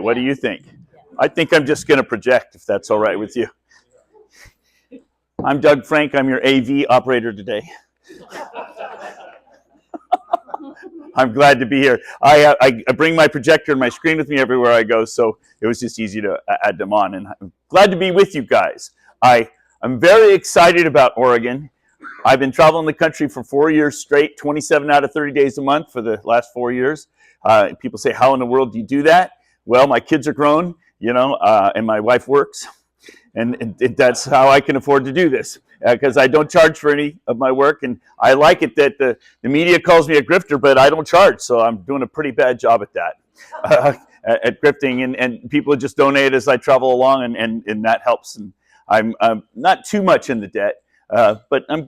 What do you think? I think I'm just going to project, if that's all right with you. I'm Doug Frank. I'm your AV operator today. I'm glad to be here. I bring my projector and my screen with me everywhere I go, so it was just easy to add them on. And I'm glad to be with you guys. I'm very excited about Oregon. I've been traveling the country for 4 years straight, 27 out of 30 days a month for the last 4 years. People say, how in the world do you do that? Well, my kids are grown, and my wife works. And that's how I can afford to do this, because I don't charge for any of my work. And I like it that the media calls me a grifter, but I don't charge. So I'm doing a pretty bad job at that, at grifting. And people just donate as I travel along, and that helps. And I'm not too much in the debt. But I'm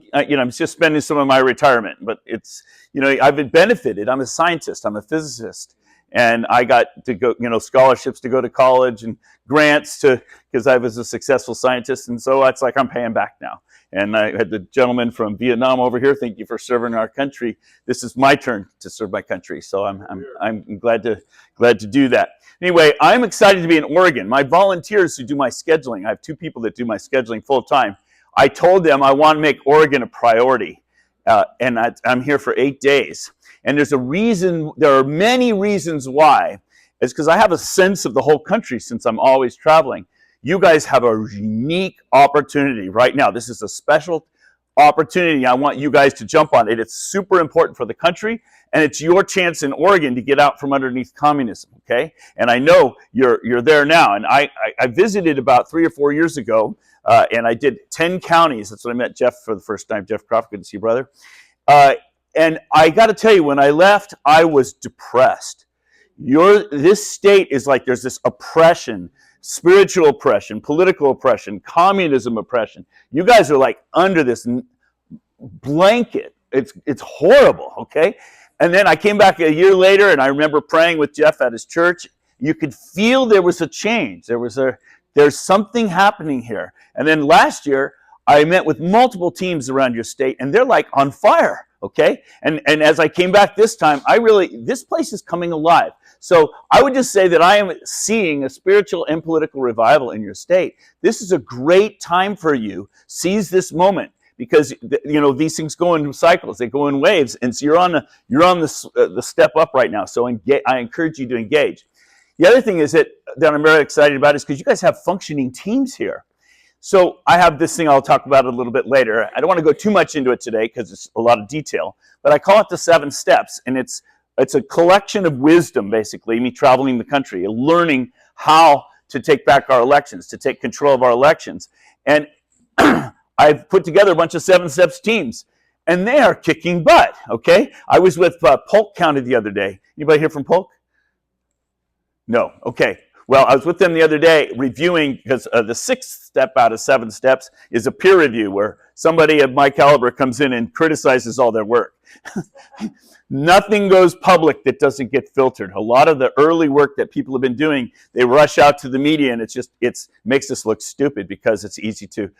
just spending some of my retirement. But it's, I've been benefited. I'm a scientist. I'm a physicist. And I got to go, scholarships to go to college and grants because I was a successful scientist. And so it's like I'm paying back now. And I had the gentleman from Vietnam over here. Thank you for serving our country. This is my turn to serve my country. So I'm glad to do that. Anyway, I'm excited to be in Oregon. My volunteers who do my scheduling, I have 2 people that do my scheduling full time. I told them I want to make Oregon a priority. And I'm here for 8 days. And there's a reason, there are many reasons why. It's because I have a sense of the whole country since I'm always traveling. You guys have a unique opportunity right now. This is a special opportunity. I want you guys to jump on it. It's super important for the country, and it's your chance in Oregon to get out from underneath communism, okay? And I know you're there now. And I visited about 3 or 4 years ago, and I did 10 counties. That's when I met Jeff for the first time. Jeff Croft, good to see you, brother. And I got to tell you, when I left, I was depressed. This state is like there's this oppression, spiritual oppression, political oppression, communism oppression. You guys are like under this blanket. It's horrible, okay? And then I came back a year later, and I remember praying with Jeff at his church. You could feel there was a change. There's something happening here. And then last year, I met with multiple teams around your state, and they're like on fire. Okay, and as I came back this time, this place is coming alive. So I would just say that I am seeing a spiritual and political revival in your state. This is a great time for you. Seize this moment, because these things go in cycles, they go in waves, and so you're on the step up right now. So I encourage you to engage. The other thing is that I'm very excited about is because you guys have functioning teams here. So I have this thing I'll talk about a little bit later. I don't want to go too much into it today because it's a lot of detail, but I call it the 7 steps, and it's a collection of wisdom, basically, me traveling the country, learning how to take back our elections, to take control of our elections. And I've put together a bunch of 7 steps teams, and they are kicking butt, okay? I was with Polk County the other day. Anybody here from Polk? No, okay. Well, I was with them the other day reviewing, because the 6th step out of 7 steps is a peer review where somebody of my caliber comes in and criticizes all their work. Nothing goes public that doesn't get filtered. A lot of the early work that people have been doing, they rush out to the media, and it makes us look stupid because it's easy to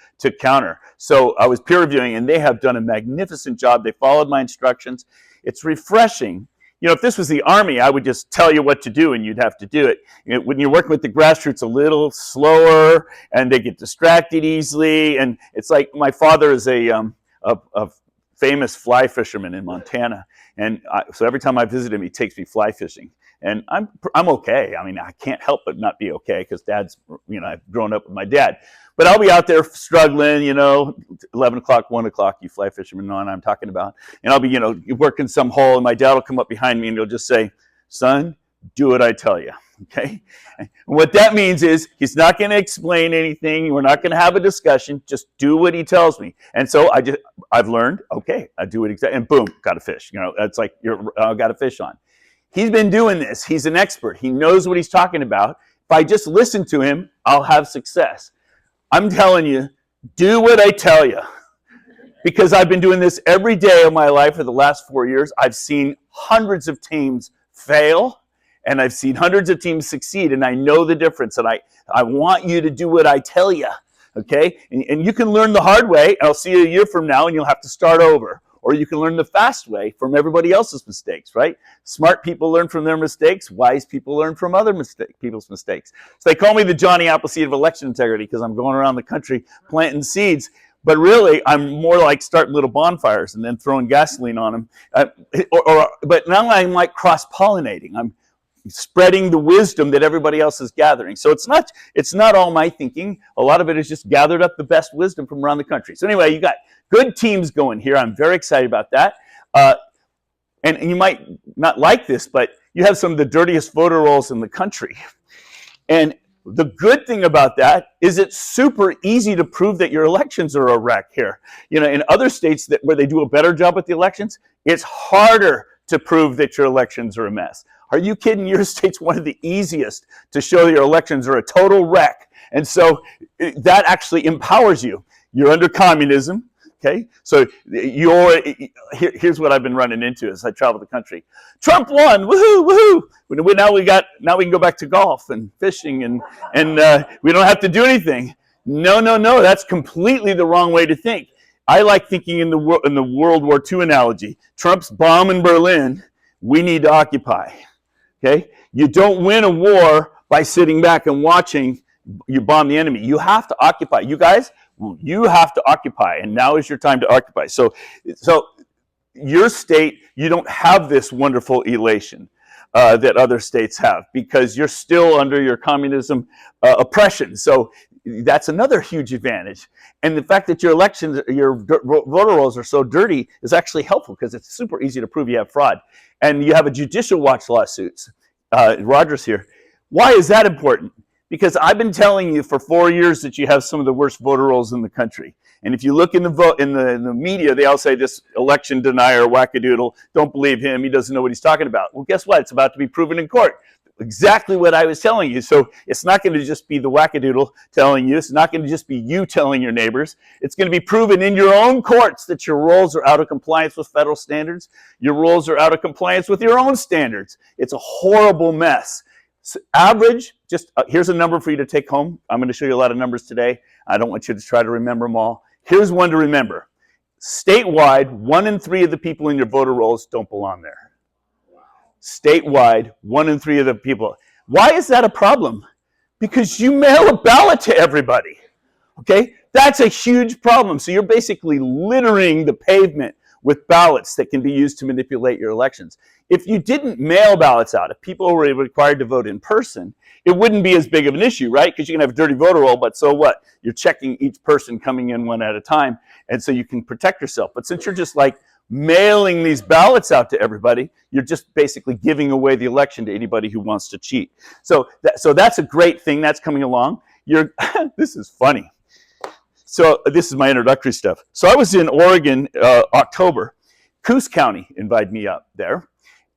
counter. So I was peer reviewing, and they have done a magnificent job. They followed my instructions. It's refreshing. If this was the Army, I would just tell you what to do, and you'd have to do it. When you're working with the grassroots, a little slower, and they get distracted easily. And it's like my father is a famous fly fisherman in Montana, and so every time I visit him, he takes me fly fishing, and I'm okay. I mean, I can't help but not be okay because Dad's, I've grown up with my dad. But I'll be out there struggling, 11 o'clock, 1 o'clock, you fly fishermen know what I'm talking about. And I'll be, working some hole, and my dad will come up behind me and he'll just say, son, do what I tell you, okay? And what that means is he's not going to explain anything. We're not going to have a discussion. Just do what he tells me. And so I've learned, okay, I do it exactly, and boom, got a fish. It's like got a fish on. He's been doing this. He's an expert. He knows what he's talking about. If I just listen to him, I'll have success. I'm telling you, do what I tell you. Because I've been doing this every day of my life for the last 4 years. I've seen hundreds of teams fail, and I've seen hundreds of teams succeed, and I know the difference. And I want you to do what I tell you, okay? And you can learn the hard way. I'll see you a year from now, and you'll have to start over. or you can learn the fast way from everybody else's mistakes, right? Smart people learn from their mistakes. Wise people learn from other people's mistakes. So they call me the Johnny Appleseed of election integrity because I'm going around the country planting seeds. But really, I'm more like starting little bonfires and then throwing gasoline on them. But now I'm like cross-pollinating. I'm spreading the wisdom that everybody else is gathering. So it's not all my thinking. A lot of it is just gathered up the best wisdom from around the country. So anyway, you got good teams going here. I'm very excited about that. And you might not like this, but you have some of the dirtiest voter rolls in the country. And the good thing about that is it's super easy to prove that your elections are a wreck here. You know, in other states where they do a better job with the elections, it's harder to prove that your elections are a mess. Are you kidding? Your state's one of the eeasiest to show that your elections are a total wreck. And so that actually empowers you. You're under communism, okay? So here's what I've been running into as I travel the country. Trump won, woohoo, woohoo. Now we can go back to golf and fishing and we don't have to do anything. No, that's completely the wrong way to think. I like thinking in the World War II analogy. Trump's bombing Berlin, we need to occupy. Okay? You don't win a war by sitting back and watching you bomb the enemy. You have to occupy. You guys, you have to occupy, and now is your time to occupy. So your state, you don't have this wonderful elation that other states have because you're still under your communism oppression. So that's another huge advantage. And the fact that your elections, your voter rolls are so dirty is actually helpful because it's super easy to prove you have fraud. And you have a judicial watch lawsuits. Roger's here. Why is that important? Because I've been telling you for 4 years that you have some of the worst voter rolls in the country. And if you look in the media, they all say this election denier, wackadoodle, don't believe him, he doesn't know what he's talking about. Well, guess what? It's about to be proven in court. Exactly what I was telling you. So it's not going to just be the wackadoodle telling you. It's not going to just be you telling your neighbors. It's going to be proven in your own courts that your rolls are out of compliance with federal standards. Your rolls are out of compliance with your own standards. It's a horrible mess. So average, here's a number for you to take home. I'm going to show you a lot of numbers today. I don't want you to try to remember them all. Here's one to remember. Statewide, 1 in 3 of the people in your voter rolls don't belong there. Statewide, 1 in 3 of the people. Why is that a problem? Because you mail a ballot to everybody. Okay? That's a huge problem. So you're basically littering the pavement with ballots that can be used to manipulate your elections. If you didn't mail ballots out, if people were required to vote in person, it wouldn't be as big of an issue, right? Because you can have a dirty voter roll, but so what? You're checking each person coming in one at a time, and so you can protect yourself. But since you're just like mailing these ballots out to everybody, you're just basically giving away the election to anybody who wants to cheat. So that's a great thing that's coming along. This is funny. So this is my introductory stuff. So I was in Oregon, October. Coos County invited me up there,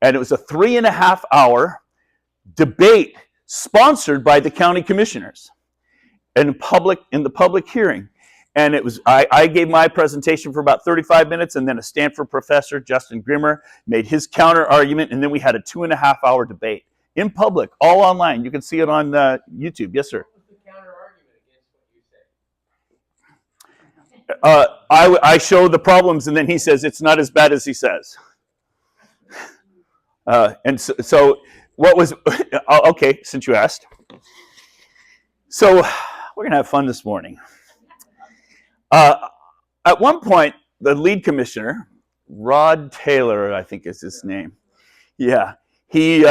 and it was a 3.5-hour debate sponsored by the county commissioners in the public hearing. And it was I gave my presentation for about 35 minutes, and then a Stanford professor, Justin Grimmer, made his counter argument, and then we had a 2.5-hour debate in public, all online. You can see it on YouTube. Yes, sir. What was the counter argument against what you said? I show the problems, and then he says it's not as bad as he says. And so what was okay? Since you asked, so we're gonna have fun this morning. At one point, the lead commissioner, Rod Taylor, I think is his name. Yeah, he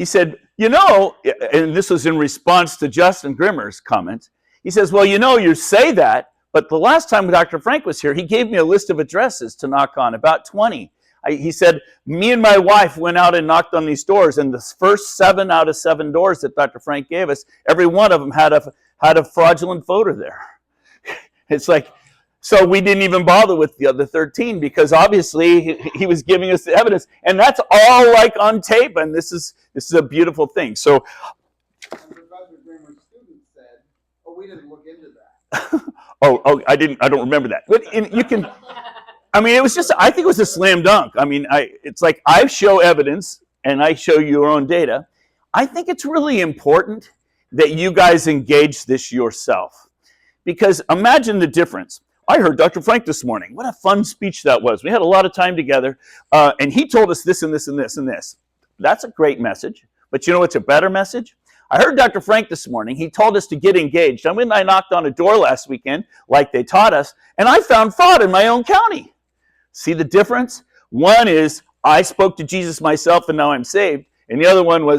said, and this was in response to Justin Grimmer's comment. He says, well, you say that, but the last time Dr. Frank was here, he gave me a list of addresses to knock on, about 20. He said, me and my wife went out and knocked on these doors, and the first 7 out of 7 doors that Dr. Frank gave us, every one of them had a fraudulent voter there. It's like, so we didn't even bother with the other 13 because obviously he was giving us the evidence, and that's all like on tape, and this is a beautiful thing. So, Professor Grimmer's student said, "Oh, we didn't look into that." I don't remember that. But you can. I mean, it was just. I think it was a slam dunk. I mean, it's like I show evidence and I show your own data. I think it's really important that you guys engage this yourself. Because imagine the difference. I heard Dr. Frank this morning. What a fun speech that was. We had a lot of time together, and he told us this and this and this and this. That's a great message. But you know what's a better message? I heard Dr. Frank this morning. He told us to get engaged. And when I knocked on a door last weekend, like they taught us, and I found fraud in my own county. See the difference? One is I spoke to Jesus myself and now I'm saved. And the other one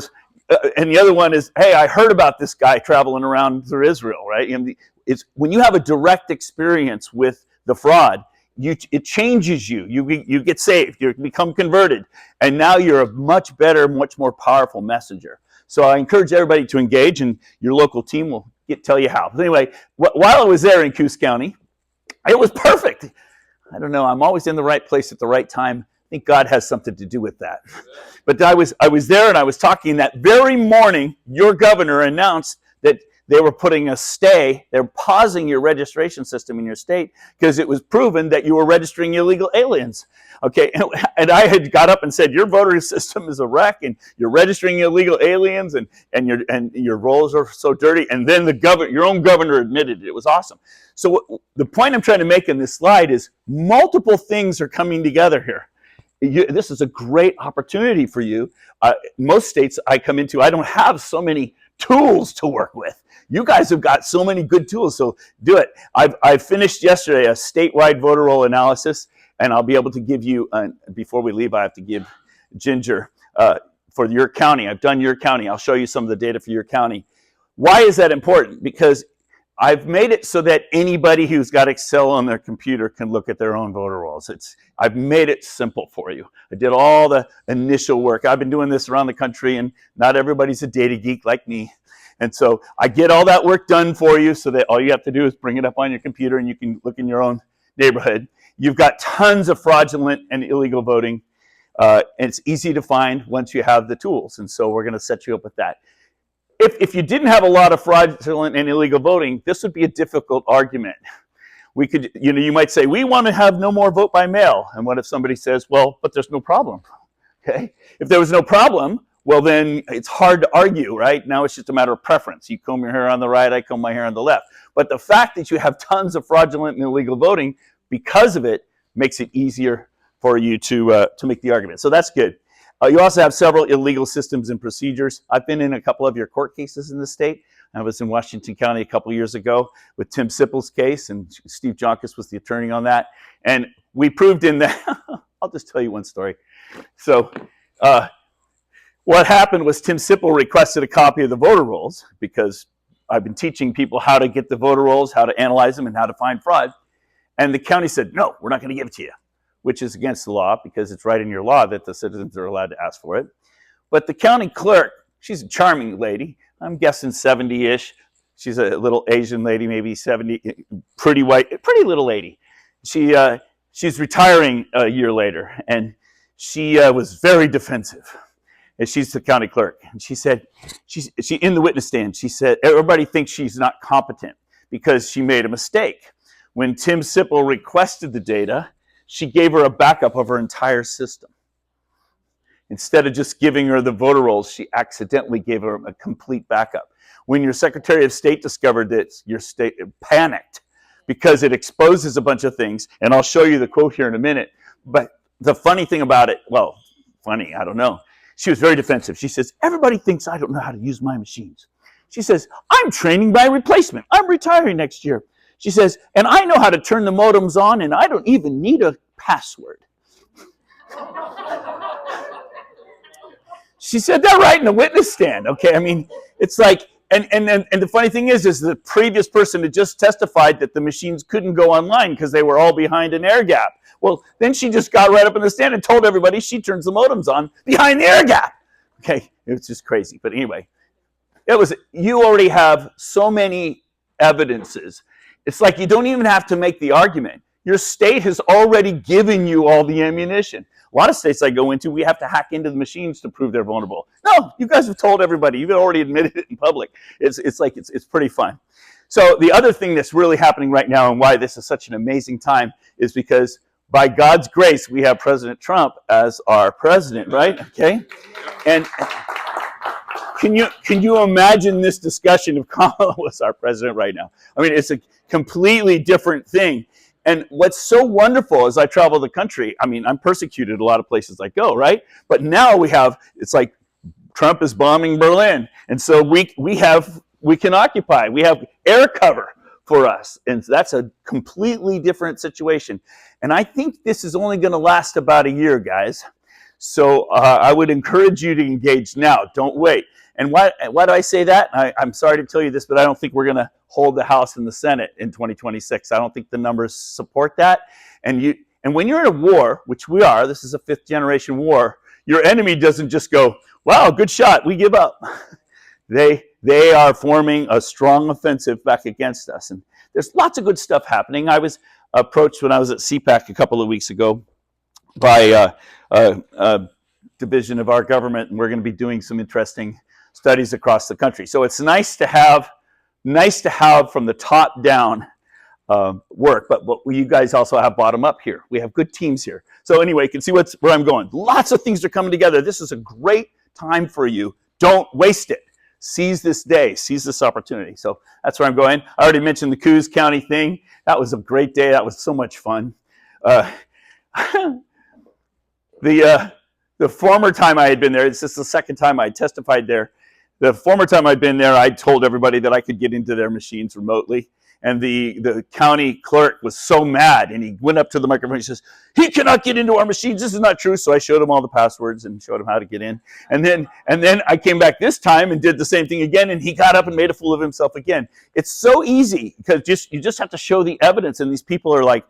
is, hey, I heard about this guy traveling around through Israel, right? And it's when you have a direct experience with the fraud, it changes you. You get saved. You become converted. And now you're a much better, much more powerful messenger. So I encourage everybody to engage, and your local team will tell you how. But anyway, while I was there in Coos County, it was perfect. I don't know. I'm always in the right place at the right time. I think God has something to do with that. But I was there, and I was talking that very morning. Your governor announced that they were putting a stay. They're pausing your registration system in your state because it was proven that you were registering illegal aliens. Okay, and I had got up and said, your voter system is a wreck, and you're registering illegal aliens, and your rolls are so dirty. And then your own governor admitted it. It was awesome. So the point I'm trying to make in this slide is multiple things are coming together here. This is a great opportunity for you. Most states I come into, I don't have so many tools to work with. You guys have got so many good tools, so do it. I finished yesterday a statewide voter roll analysis, and I'll be able to give you, before we leave, I have to give Ginger for your county. I've done your county. I'll show you some of the data for your county. Why is that important? Because I've made it so that anybody who's got Excel on their computer can look at their own voter rolls. I've made it simple for you. I did all the initial work. I've been doing this around the country, and not everybody's a data geek like me. And so I get all that work done for you so that all you have to do is bring it up on your computer and you can look in your own neighborhood. You've got tons of fraudulent and illegal voting. And it's easy to find once you have the tools. And so we're going to set you up with that. If you didn't have a lot of fraudulent and illegal voting, this would be a difficult argument. We could, you might say, we want to have no more vote by mail. And what if somebody says, well, but there's no problem? Okay. If there was no problem, well, then it's hard to argue, right? Now it's just a matter of preference. You comb your hair on the right, I comb my hair on the left. But the fact that you have tons of fraudulent and illegal voting, because of it, makes it easier for you to make the argument. So that's good. You also have several illegal systems and procedures. I've been in a couple of your court cases in the state. I was in Washington County a couple years ago with Tim Sipple's case, and Steve Jonkis was the attorney on that. And we proved in that, I'll just tell you one story. So what happened was Tim Sipple requested a copy of the voter rolls because I've been teaching people how to get the voter rolls, how to analyze them, and how to find fraud. And the county said, no, we're not going to give it to you, which is against the law because it's right in your law that the citizens are allowed to ask for it. But the county clerk, she's a charming lady. I'm guessing 70-ish. She's a little Asian lady, maybe 70, pretty white, pretty little lady. She's retiring a year later, and she was very defensive. And she's the county clerk. And she said, she in the witness stand, she said, everybody thinks she's not competent because she made a mistake. When Tim Sipple requested the data, she gave her a backup of her entire system. Instead of just giving her the voter rolls, she accidentally gave her a complete backup. When your Secretary of State discovered this, your state panicked because it exposes a bunch of things. And I'll show you the quote here in a minute. But the funny thing about it, well, funny, I don't know. She was very defensive. She says, everybody thinks I don't know how to use my machines. She says, I'm training by replacement. I'm retiring next year. She says, and I know how to turn the modems on, and I don't even need a password. She said that right in the witness stand. Okay, I mean, it's like, and the funny thing is the previous person had just testified that the machines couldn't go online because they were all behind an air gap. Well, then she just got right up in the stand and told everybody she turns the modems on behind the air gap. Okay, it was just crazy. But anyway, you already have so many evidences. It's like you don't even have to make the argument. Your state has already given you all the ammunition. A lot of states I go into, we have to hack into the machines to prove they're vulnerable. No, you guys have told everybody. You've already admitted it in public. It's pretty fun. So the other thing that's really happening right now and why this is such an amazing time is because by God's grace, we have President Trump as our president, right? Okay? And can you imagine this discussion if Kamala was our president right now? I mean, it's a completely different thing. And what's so wonderful as I travel the country, I mean, I'm persecuted a lot of places I go, right? But now it's like Trump is bombing Berlin. And so we can occupy. We have air cover for us. And that's a completely different situation. And I think this is only going to last about a year, guys. So I would encourage you to engage now. Don't wait. And why do I say that? I'm sorry to tell you this, but I don't think we're going to hold the House and the Senate in 2026. I don't think the numbers support that. And when you're in a war, which we are, this is a fifth generation war, your enemy doesn't just go, wow, good shot, we give up. They are forming a strong offensive back against us. And there's lots of good stuff happening. I was approached when I was at CPAC a couple of weeks ago by a division of our government, and we're going to be doing some interesting studies across the country. So it's nice to have from the top down work, but you guys also have bottom up here. We have good teams here. So anyway, you can see where I'm going. Lots of things are coming together. This is a great time for you. Don't waste it. Seize this day. Seize this opportunity. So that's where I'm going. I already mentioned the Coos County thing. That was a great day. That was so much fun. The former time I had been there, it's just the second time I testified there. The former time I'd been there, I told everybody that I could get into their machines remotely. And the county clerk was so mad, and he went up to the microphone. He says, "He cannot get into our machines. This is not true." So I showed him all the passwords and showed him how to get in. And then I came back this time and did the same thing again, and he got up and made a fool of himself again. It's so easy because you just have to show the evidence, and these people are like,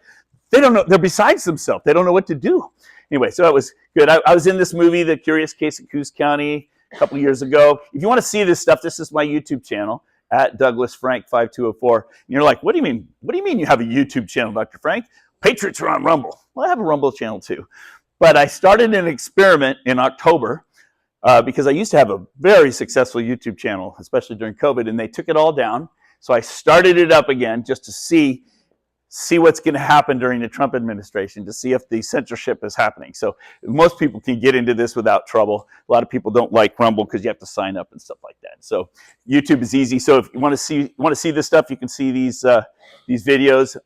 they don't know. They're besides themselves. They don't know what to do. Anyway, so that was good. I was in this movie, The Curious Case of Coos County, a couple of years ago. If you want to see this stuff, this is my YouTube channel, at Douglas Frank 5204. And you're like, what do you mean? What do you mean you have a YouTube channel, Dr. Frank? Patriots are on Rumble. Well, I have a Rumble channel too. But I started an experiment in October because I used to have a very successful YouTube channel, especially during COVID, and they took it all down. So I started it up again just to see what's going to happen during the Trump administration, to see if the censorship is happening. So most people can get into this without trouble. A lot of people don't like Rumble because you have to sign up and stuff like that. So YouTube is easy. So if you want to see this stuff, you can see these videos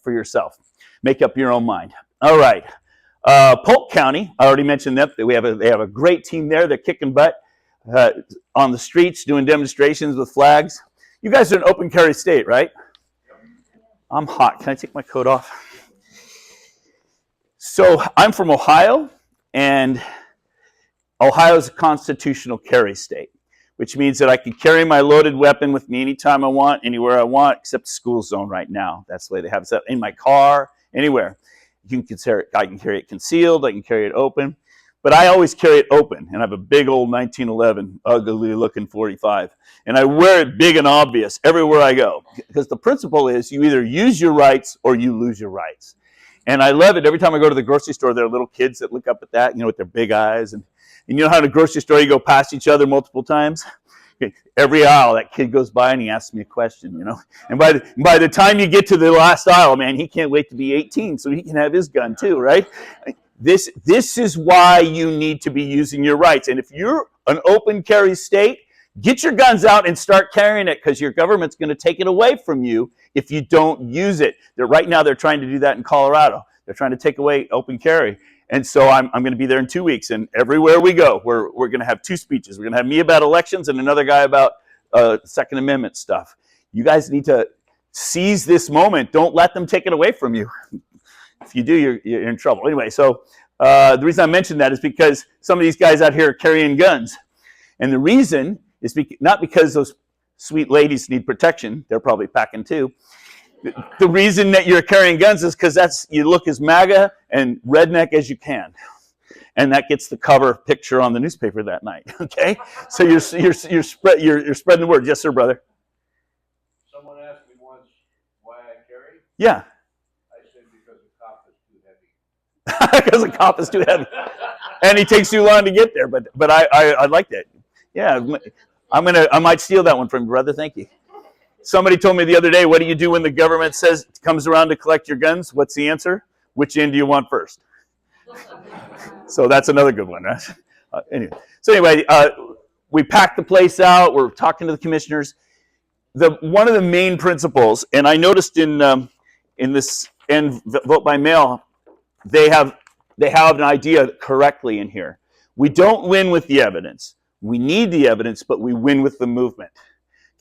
for yourself. Make up your own mind. All right, Polk County. I already mentioned that they have a great team there. They're kicking butt on the streets, doing demonstrations with flags. You guys are an open carry state, right? I'm hot. Can I take my coat off? So I'm from Ohio, and Ohio is a constitutional carry state, which means that I can carry my loaded weapon with me anytime I want, anywhere I want, except the school zone right now. That's the way they have it set. In my car, anywhere. I can carry it concealed. I can carry it open. But I always carry it open, and I have a big old 1911 ugly-looking 45. And I wear it big and obvious everywhere I go, because the principle is you either use your rights or you lose your rights. And I love it. Every time I go to the grocery store, there are little kids that look up at that, with their big eyes. And you know how in a grocery store you go past each other multiple times? Every aisle, that kid goes by and he asks me a question, And by the time you get to the last aisle, man, he can't wait to be 18 so he can have his gun too, right? This is why you need to be using your rights. And if you're an open carry state, get your guns out and start carrying it, because your government's going to take it away from you if you don't use it. Right now they're trying to do that in Colorado. They're trying to take away open carry. And so I'm going to be there in 2 weeks. And everywhere we go, we're going to have two speeches. We're going to have me about elections and another guy about Second Amendment stuff. You guys need to seize this moment. Don't let them take it away from you. If you do, you're in trouble. Anyway, so the reason I mentioned that is because some of these guys out here are carrying guns. And the reason is not because those sweet ladies need protection. They're probably packing too. The reason that you're carrying guns is because you look as MAGA and redneck as you can. And that gets the cover picture on the newspaper that night, okay? So you're spreading the word. Yes, sir, brother. Someone asked me once why I carry. Yeah. Because the cop is too heavy, and he takes too long to get there. But I like that. Yeah, I might steal that one from you, brother. Thank you. Somebody told me the other day, what do you do when the government comes around to collect your guns? What's the answer? Which end do you want first? So that's another good one, right? Anyway, we packed the place out. We're talking to the commissioners. One of the main principles, and I noticed in this and vote by mail, they have an idea correctly in here. We don't win with the evidence. We need the evidence, but we win with the movement.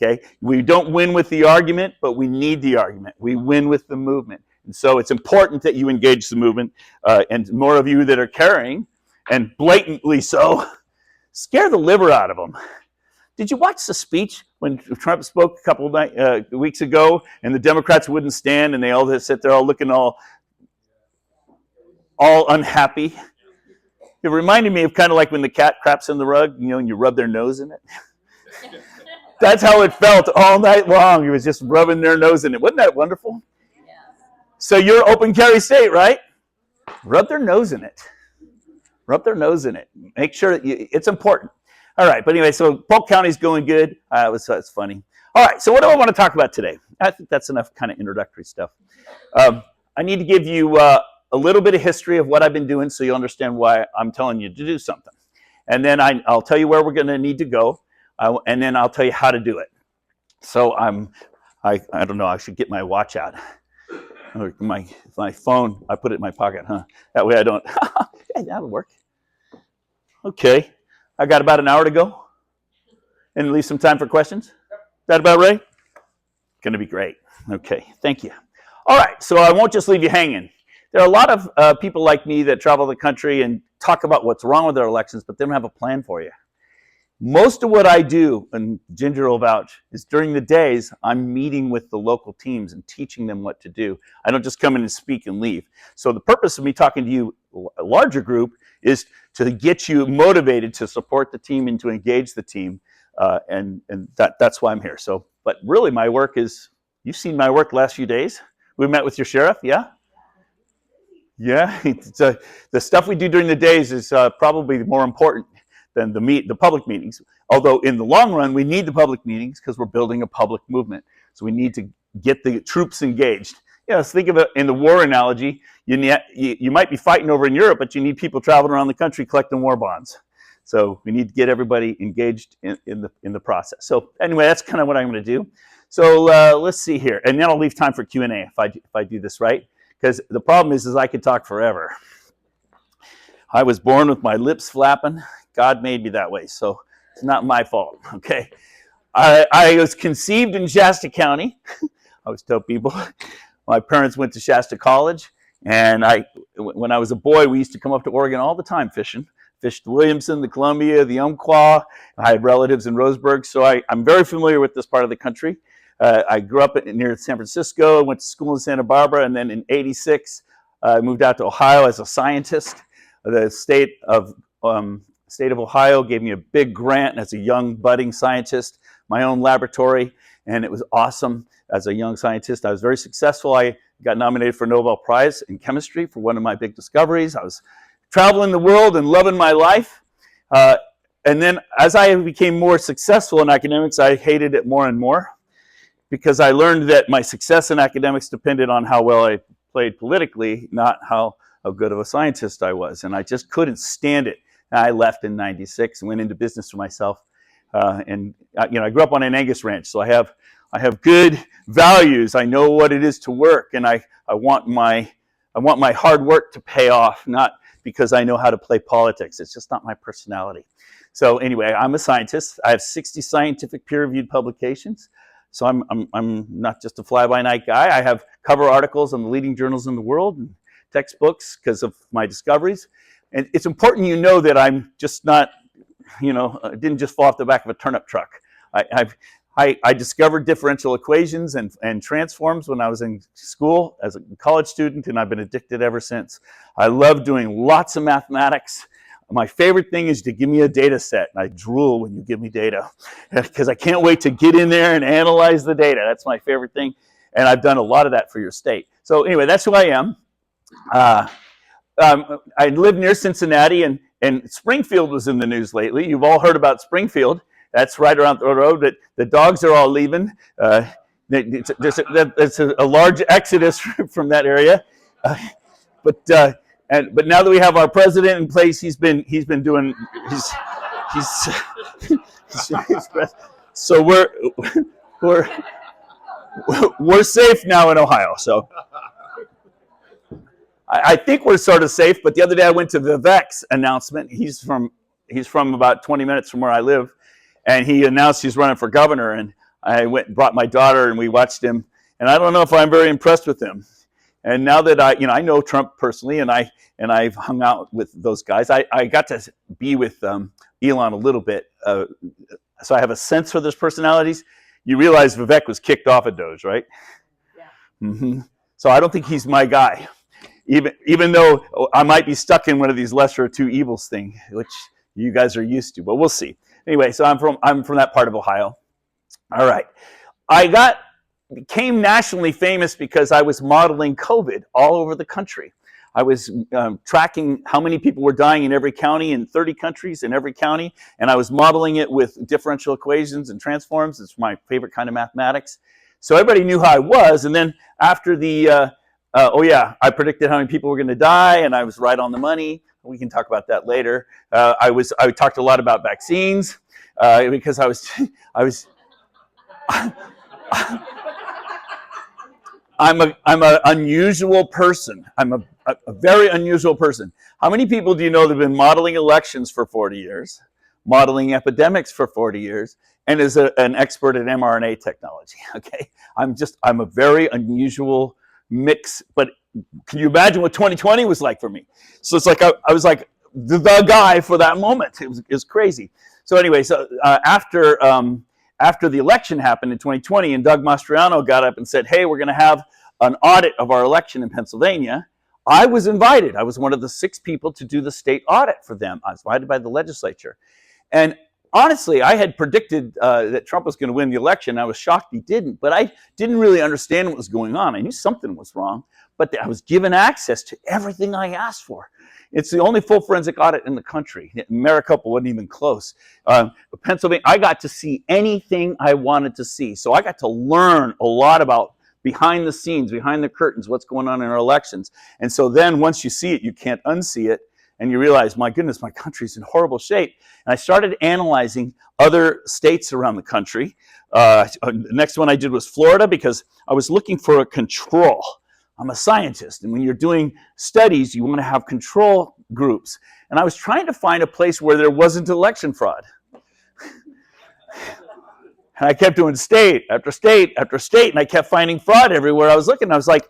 Okay? We don't win with the argument, but we need the argument. We win with the movement. And so it's important that you engage the movement, and more of you that are carrying, and blatantly so, scare the liver out of them. Did you watch the speech when Trump spoke a couple of weeks ago, and the Democrats wouldn't stand, and they all just sit there all looking all unhappy? It reminded me of kind of like when the cat craps in the rug, and you rub their nose in it. That's how it felt all night long. He was just rubbing their nose in it. Wasn't that wonderful? Yeah. So you're open carry state, right? Rub their nose in it. Rub their nose in it. Make sure it's important. All right, but anyway, so Polk County's going good. It's funny. All right, so what do I want to talk about today? I think that's enough kind of introductory stuff. I need to give you a little bit of history of what I've been doing so you understand why I'm telling you to do something. And then I'll tell you where we're going to need to go, and then I'll tell you how to do it. So I don't know, I should get my watch out. Or my phone, I put it in my pocket, huh? That way I don't, yeah, that'll work. Okay, I got about an hour to go. And leave some time for questions. Is that about right? Going to be great. Okay, thank you. All right, so I won't just leave you hanging. There are a lot of people like me that travel the country and talk about what's wrong with their elections, but they don't have a plan for you. Most of what I do, and Ginger will vouch, is during the days I'm meeting with the local teams and teaching them what to do. I don't just come in and speak and leave. So the purpose of me talking to you, a larger group, is to get you motivated to support the team and to engage the team, and that's why I'm here. So, but really my work is, you've seen my work the last few days. We met with your sheriff, yeah? Yeah, the stuff we do during the days is probably more important than the public meetings. Although in the long run, we need the public meetings because we're building a public movement. So we need to get the troops engaged. So think of it in the war analogy. You might be fighting over in Europe, but you need people traveling around the country collecting war bonds. So we need to get everybody engaged in the process. So anyway, that's kind of what I'm going to do. So let's see here, and then I'll leave time for Q&A if I do this right. Because the problem is I could talk forever. I was born with my lips flapping. God made me that way, so it's not my fault, okay? I was conceived in Shasta County. I always tell people, my parents went to Shasta College, and when I was a boy, we used to come up to Oregon all the time fishing. Fished the Williamson, the Columbia, the Umpqua. I had relatives in Roseburg, so I'm very familiar with this part of the country. I grew up near San Francisco, went to school in Santa Barbara, and then in '86, I moved out to Ohio as a scientist. The state of Ohio gave me a big grant as a young budding scientist, my own laboratory, and it was awesome as a young scientist. I was very successful. I got nominated for a Nobel Prize in chemistry for one of my big discoveries. I was traveling the world and loving my life. And then as I became more successful in academics, I hated it more and more because I learned that my success in academics depended on how well I played politically, not how good of a scientist I was. And I just couldn't stand it. And I left in '96 and went into business for myself. I grew up on an Angus ranch, so I have good values. I know what it is to work, and I want my hard work to pay off, not because I know how to play politics. It's just not my personality. So anyway, I'm a scientist. I have 60 scientific peer-reviewed publications. So I'm not just a fly-by-night guy. I have cover articles on the leading journals in the world and textbooks because of my discoveries. And it's important you know that I'm just not, I didn't just fall off the back of a turnip truck. I discovered differential equations and transforms when I was in school as a college student, and I've been addicted ever since. I love doing lots of mathematics. My favorite thing is to give me a data set. I drool when you give me data because I can't wait to get in there and analyze the data. That's my favorite thing, and I've done a lot of that for your state. So anyway, that's who I am. I live near Cincinnati, and Springfield was in the news lately. You've all heard about Springfield. That's right around the road. That the dogs are all leaving. There's a large exodus from that area. But now that we have our president in place, he's been doing so we're safe now in Ohio. So I think we're sort of safe, but the other day I went to Vivek's announcement. He's from about 20 minutes from where I live, and he announced he's running for governor, and I went and brought my daughter, and we watched him, and I don't know if I'm very impressed with him. And now that I know Trump personally, and I've hung out with those guys, I got to be with Elon a little bit, so I have a sense for their personalities. You realize Vivek was kicked off of Doge, right? Yeah. Mm-hmm. So I don't think he's my guy, even though I might be stuck in one of these lesser of two evils thing, which you guys are used to, but we'll see. Anyway, so I'm from that part of Ohio. All right, I became nationally famous because I was modeling COVID all over the country. I was tracking how many people were dying in every county in 30 countries in every county, and I was modeling it with differential equations and transforms. It's my favorite kind of mathematics. So everybody knew how I was, and then after I predicted how many people were going to die, and I was right on the money. We can talk about that later. I talked a lot about vaccines because I was I'm an unusual person. I'm a very unusual person. How many people do you know that have been modeling elections for 40 years, modeling epidemics for 40 years, and is an expert in mRNA technology? Okay, I'm a very unusual mix. But can you imagine what 2020 was like for me? So it's like I was like the guy for that moment. It was crazy. So anyway, after the election happened in 2020, and Doug Mastriano got up and said, hey, we're going to have an audit of our election in Pennsylvania, I was invited. I was one of the 6 people to do the state audit for them. I was invited by the legislature. And honestly, I had predicted that Trump was going to win the election. I was shocked he didn't, but I didn't really understand what was going on. I knew something was wrong, but I was given access to everything I asked for. It's the only full forensic audit in the country. Maricopa wasn't even close. Pennsylvania, I got to see anything I wanted to see. So I got to learn a lot about behind the scenes, behind the curtains, what's going on in our elections. And so then once you see it, you can't unsee it. And you realize, my goodness, my country's in horrible shape. And I started analyzing other states around the country. The next one I did was Florida because I was looking for a control. I'm a scientist, and when you're doing studies, you want to have control groups. And I was trying to find a place where there wasn't election fraud. And I kept doing state after state after state, and I kept finding fraud everywhere I was looking. I was like,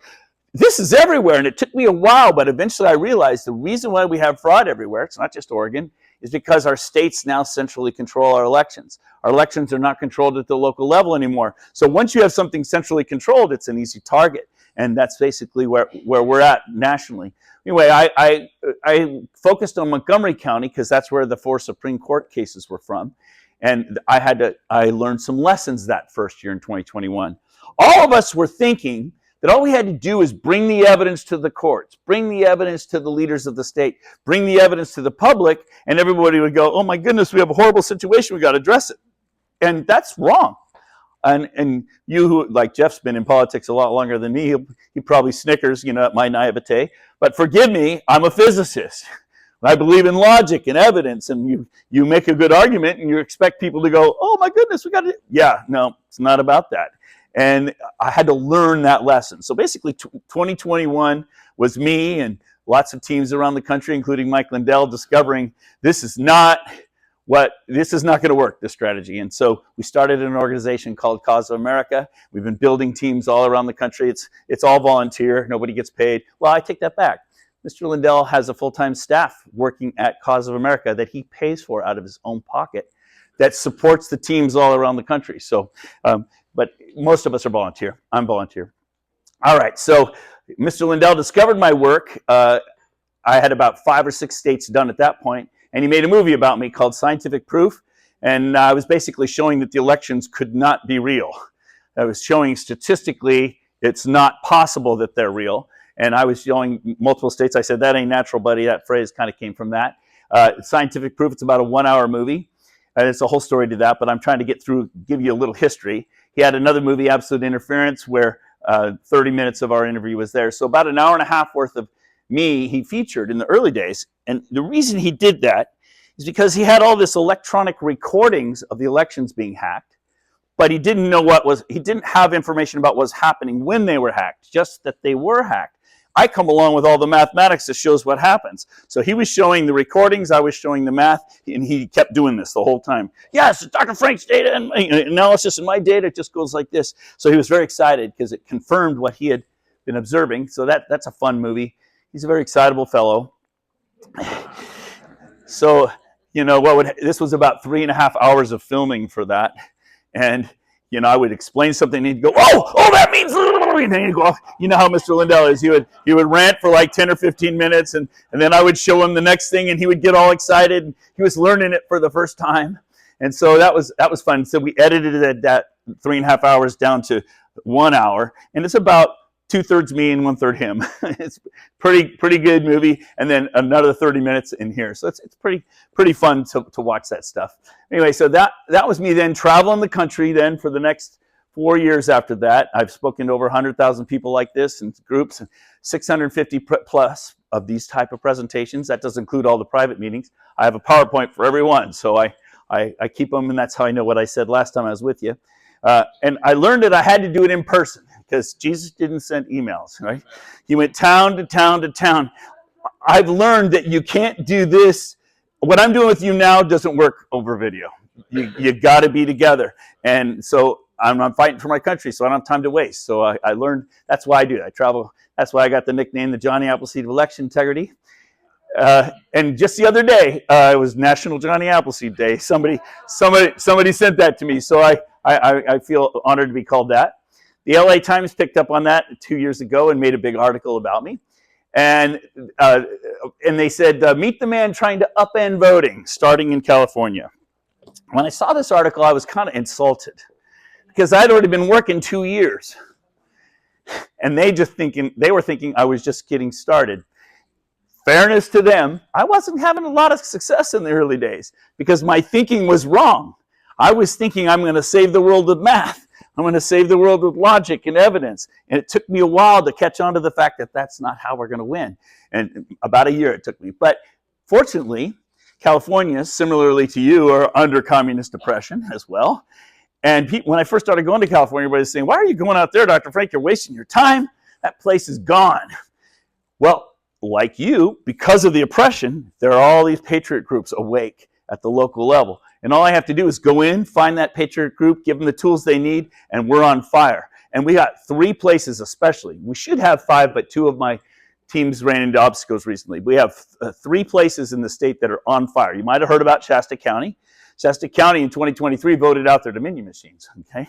this is everywhere, and it took me a while, but eventually I realized the reason why we have fraud everywhere, it's not just Oregon, is because our states now centrally control our elections. Our elections are not controlled at the local level anymore. So once you have something centrally controlled, it's an easy target. And that's basically where we're at nationally. Anyway, I focused on Montgomery County because that's where the 4 Supreme Court cases were from. And I learned some lessons that first year in 2021. All of us were thinking that all we had to do is bring the evidence to the courts, bring the evidence to the leaders of the state, bring the evidence to the public, and everybody would go, oh my goodness, we have a horrible situation, we got to address it. And that's wrong. And you, who, like Jeff's been in politics a lot longer than me, he probably snickers, at my naivete. But forgive me, I'm a physicist. I believe in logic and evidence, and you make a good argument, and you expect people to go, oh my goodness, we got to. Yeah, no, it's not about that. And I had to learn that lesson. So basically, 2021 was me and lots of teams around the country, including Mike Lindell, discovering this is not going to work, this strategy. And so we started an organization called Cause of America. We've been building teams all around the country. It's all volunteer. Nobody gets paid. Well, I take that back. Mr. Lindell has a full-time staff working at Cause of America that he pays for out of his own pocket that supports the teams all around the country. So, but most of us are volunteer. I'm volunteer. All right, so Mr. Lindell discovered my work. I had about 5 or 6 states done at that point. And he made a movie about me called Scientific Proof. And I was basically showing that the elections could not be real. I was showing statistically it's not possible that they're real. And I was showing multiple states. I said, that ain't natural, buddy. That phrase kind of came from that. Scientific Proof, it's about a 1-hour movie. And it's a whole story to that, but I'm trying to give you a little history. He had another movie, Absolute Interference, where 30 minutes of our interview was there. So about an hour and a half worth of me he featured in the early days. And the reason he did that is because he had all this electronic recordings of the elections being hacked, but he didn't know he didn't have information about what was happening when they were hacked, just that they were hacked. I come along with all the mathematics that shows what happens. So he was showing the recordings, I was showing the math, and he kept doing this the whole time. Yes, Dr. Frank's data and analysis and my data just goes like this. So he was very excited because it confirmed what he had been observing. So that's a fun movie. He's a very excitable fellow. So, this was about 3.5 hours of filming for that. And, I would explain something and he'd go, oh, that means, and then he'd go off. You know how Mr. Lindell is. He would rant for like 10 or 15 minutes and then I would show him the next thing and he would get all excited. He was learning it for the first time. And so that was fun. So we edited that 3.5 hours down to 1 hour. And it's about 2/3 me and 1/3 him. It's pretty good movie, and then another 30 minutes in here. So it's pretty fun to watch that stuff. Anyway, so that was me then traveling the country then for the next 4 years after that. I've spoken to over 100,000 people like this in groups, and 650 plus of these type of presentations. That does include all the private meetings. I have a PowerPoint for every one, so I keep them, and that's how I know what I said last time I was with you. And I learned that I had to do it in person because Jesus didn't send emails, right? He went town to town to town. I've learned that you can't do this. What I'm doing with you now doesn't work over video. You got to be together. And so I'm fighting for my country, so I don't have time to waste. So I learned that's why I do it. I travel. That's why I got the nickname, the Johnny Appleseed of Election Integrity. And just the other day, it was National Johnny Appleseed Day. Somebody sent that to me, so I feel honored to be called that. The LA Times picked up on that 2 years ago and made a big article about me. And they said, meet the man trying to upend voting, starting in California. When I saw this article, I was kind of insulted because I'd already been working 2 years. And they were thinking I was just getting started. Fairness to them, I wasn't having a lot of success in the early days because my thinking was wrong. I was thinking I'm going to save the world with math. I'm going to save the world with logic and evidence. And it took me a while to catch on to the fact that that's not how we're going to win. And about a year it took me. But fortunately, California, similarly to you, are under communist oppression as well. And when I first started going to California, everybody was saying, why are you going out there, Dr. Frank? You're wasting your time. That place is gone. Well, like you, because of the oppression, there are all these patriot groups awake at the local level. And all I have to do is go in, find that patriot group, give them the tools they need, and we're on fire. And we got 3 places especially. We should have 5, but 2 of my teams ran into obstacles recently. We have 3 places in the state that are on fire. You might have heard about Shasta County. Shasta County in 2023 voted out their Dominion machines. Okay,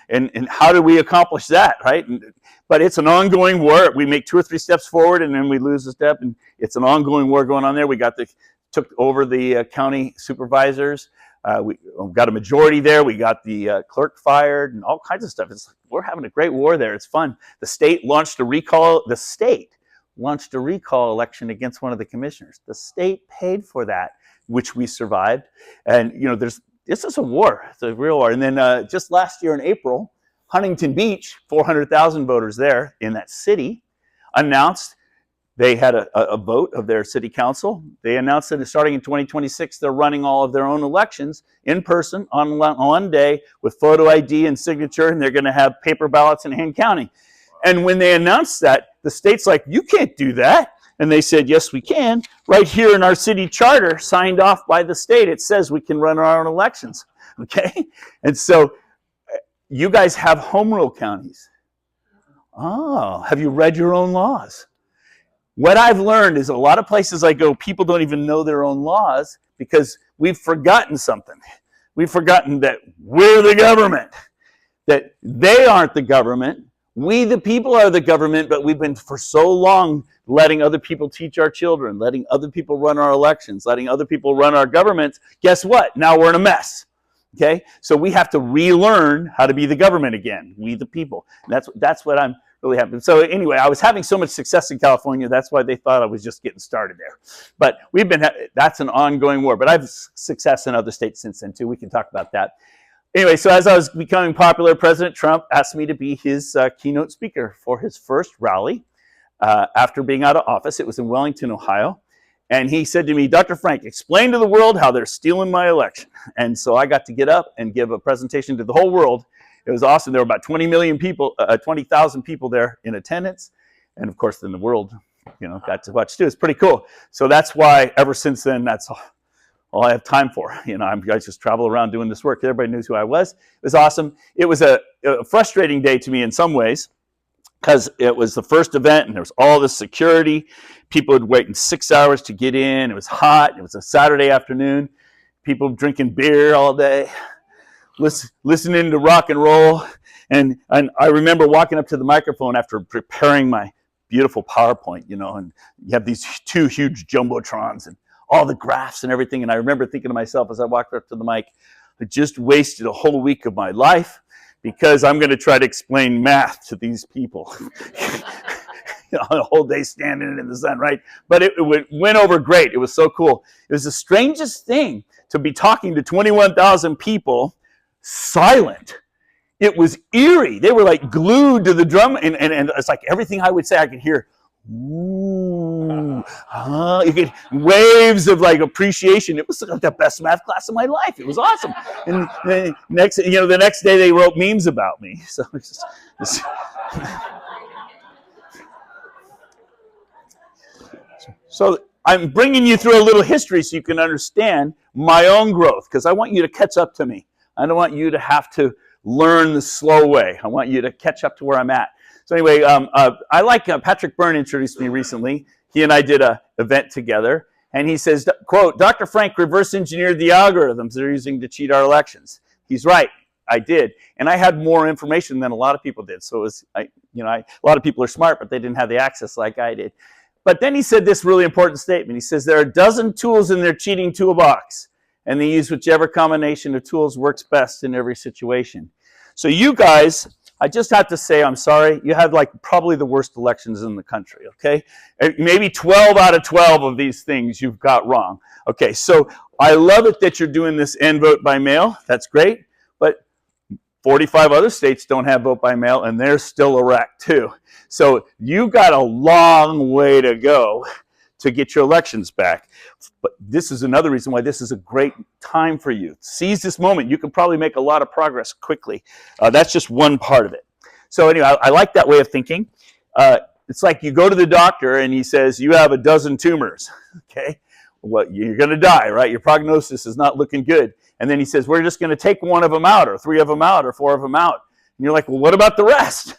and how do we accomplish that, right? But it's an ongoing war. We make 2 or 3 steps forward, and then we lose a step, and it's an ongoing war going on there. We took over the county supervisors. We got a majority there. We got the clerk fired and all kinds of stuff. We're having a great war there. It's fun. The state launched a recall. The state launched a recall election against one of the commissioners. The state paid for that, which we survived. And this is a war. It's a real war. And then just last year in April, Huntington Beach, 400,000 voters there in that city, announced they had a vote of their city council. They announced that starting in 2026, they're running all of their own elections in person on one day with photo ID and signature, and they're going to have paper ballots and hand counting. And when they announced that, the state's like, you can't do that. And they said, yes, we can. Right here in our city charter, signed off by the state, it says we can run our own elections. Okay? And so you guys have home rule counties. Oh, have you read your own laws? What I've learned is a lot of places I go, people don't even know their own laws because we've forgotten something. We've forgotten that we're the government, that they aren't the government. We, the people, are the government, but we've been for so long letting other people teach our children, letting other people run our elections, letting other people run our governments. Guess what? Now we're in a mess. Okay? So we have to relearn how to be the government again, we, the people. And that's what I'm really happy. So anyway, I was having so much success in California, that's why they thought I was just getting started there. But that's an ongoing war. But I've success in other states since then too. We can talk about that. Anyway, so as I was becoming popular, President Trump asked me to be his keynote speaker for his first rally after being out of office. It was in Wellington, Ohio. And he said to me, Dr. Frank, explain to the world how they're stealing my election. And so I got to get up and give a presentation to the whole world. It was awesome. There were about 20,000 people there in attendance. And of course, then the world, got to watch too. It's pretty cool. So that's why ever since then, that's all I have time for. I just travel around doing this work. Everybody knows who I was. It was awesome. It was a frustrating day to me in some ways because it was the first event and there was all this security. People would wait in 6 hours to get in. It was hot. It was a Saturday afternoon. People drinking beer all day, listening to rock and roll. And I remember walking up to the microphone after preparing my beautiful PowerPoint, and you have these two huge jumbotrons and all the graphs and everything. And I remember thinking to myself as I walked up to the mic, I just wasted a whole week of my life because I'm going to try to explain math to these people. A whole day standing in the sun, right? But it went over great. It was so cool. It was the strangest thing to be talking to 21,000 people silent. It was eerie. They were like glued to the drum, and it's like everything I would say I could hear. Ooh, you get waves of like appreciation. It was like the best math class of my life. It was awesome. And the next day they wrote memes about me. So it's just so I'm bringing you through a little history so you can understand my own growth, because I want you to catch up to me. I don't want you to have to learn the slow way. I want you to catch up to where I'm at. So anyway, I like Patrick Byrne introduced me recently. He and I did an event together, and he says, quote, Dr. Frank reverse engineered the algorithms they're using to cheat our elections. He's right. I did. And I had more information than a lot of people did. So it was, a lot of people are smart, but they didn't have the access like I did. But then he said this really important statement. He says, there are a dozen tools in their cheating toolbox, and they use whichever combination of tools works best in every situation. So you guys, I just have to say, I'm sorry, you had like probably the worst elections in the country, okay? Maybe 12 out of 12 of these things you've got wrong. Okay, so I love it that you're doing this and vote by mail. That's great. But 45 other states don't have vote by mail, and they're still a wreck too. So you got a long way to go to get your elections back. But this is another reason why this is a great time for you. Seize this moment. You can probably make a lot of progress quickly. That's just one part of it. So anyway, I like that way of thinking. It's like you go to the doctor and he says, you have a dozen tumors, okay? Well, you're going to die, right? Your prognosis is not looking good. And then he says, we're just going to take one of them out, or 3 of them out, or 4 of them out. And you're like, well, what about the rest?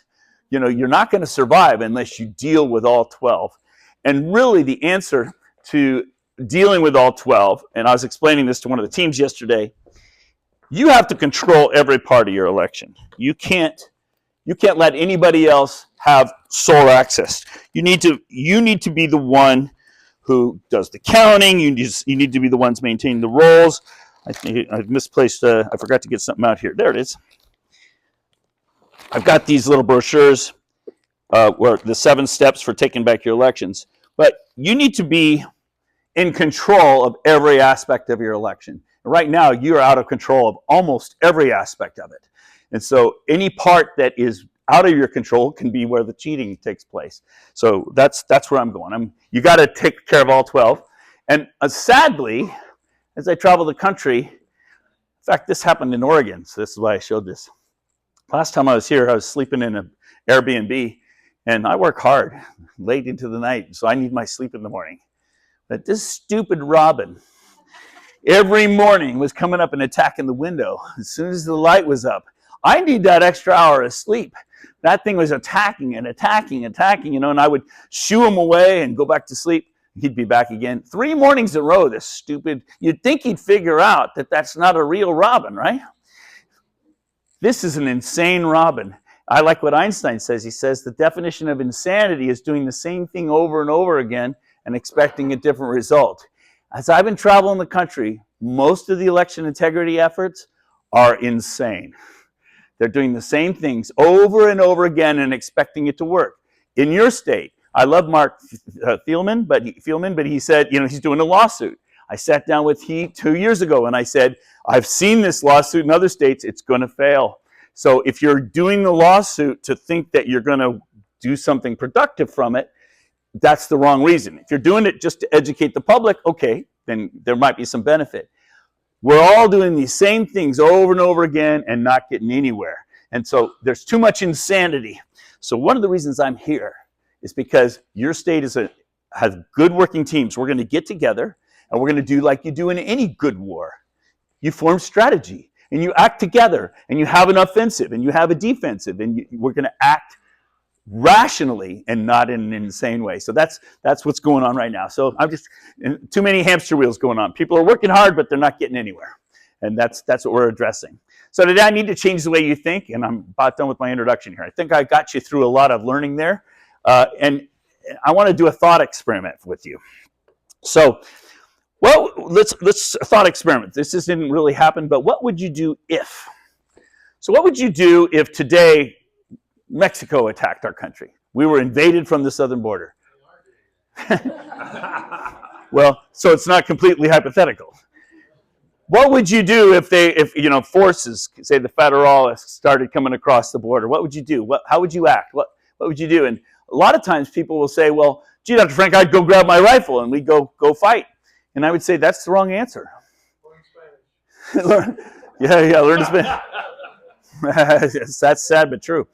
You're not going to survive unless you deal with all 12. And really the answer to dealing with all 12, and I was explaining this to one of the teams yesterday, you have to control every part of your election. You can't let anybody else have sole access. You need to be the one who does the counting. You need to be the ones maintaining the rolls. I think I've misplaced, I forgot to get something out here. There it is. I've got these little brochures where the 7 steps for taking back your elections. But you need to be in control of every aspect of your election. Right now, you're out of control of almost every aspect of it. And so any part that is out of your control can be where the cheating takes place. So that's where I'm going. You got to take care of all 12. And sadly, as I travel the country, in fact, this happened in Oregon, so this is why I showed this. Last time I was here, I was sleeping in an Airbnb, and I work hard, late into the night, so I need my sleep in the morning. But this stupid robin, every morning was coming up and attacking the window as soon as the light was up. I need that extra hour of sleep. That thing was attacking and attacking, and I would shoo him away and go back to sleep. He'd be back again. 3 mornings in a row, this stupid, you'd think he'd figure out that that's not a real robin, right? This is an insane robin. I like what Einstein says. He says the definition of insanity is doing the same thing over and over again and expecting a different result. As I've been traveling the country, most of the election integrity efforts are insane. They're doing the same things over and over again and expecting it to work. In your state, I love Mark Thielman, but he said, he's doing a lawsuit. I sat down with 2 years ago and I said, I've seen this lawsuit in other states, it's going to fail. So if you're doing the lawsuit to think that you're going to do something productive from it, that's the wrong reason. If you're doing it just to educate the public, okay, then there might be some benefit. We're all doing these same things over and over again and not getting anywhere. And so there's too much insanity. So one of the reasons I'm here is because your state has good working teams. We're going to get together and we're going to do like you do in any good war. You form strategy and you act together and you have an offensive and you have a defensive and we're going to act rationally and not in an insane way. So that's what's going on right now. So I'm just too many hamster wheels going on. People are working hard, but they're not getting anywhere. And that's what we're addressing. So today I need to change the way you think, and I'm about done with my introduction here. I think I got you through a lot of learning there. And I want to do a thought experiment with you. So, well, let's thought experiment. This didn't really happen, but what would you do if? So what would you do if today Mexico attacked our country? We were invaded from the southern border. Well, so it's not completely hypothetical. What would you do if forces, say the Federalists, started coming across the border? What would you do? How would you act? What would you do? And a lot of times people will say, well, gee, Dr. Frank, I'd go grab my rifle and we'd go fight. And I would say, that's the wrong answer. Learn Spanish. That's sad but true.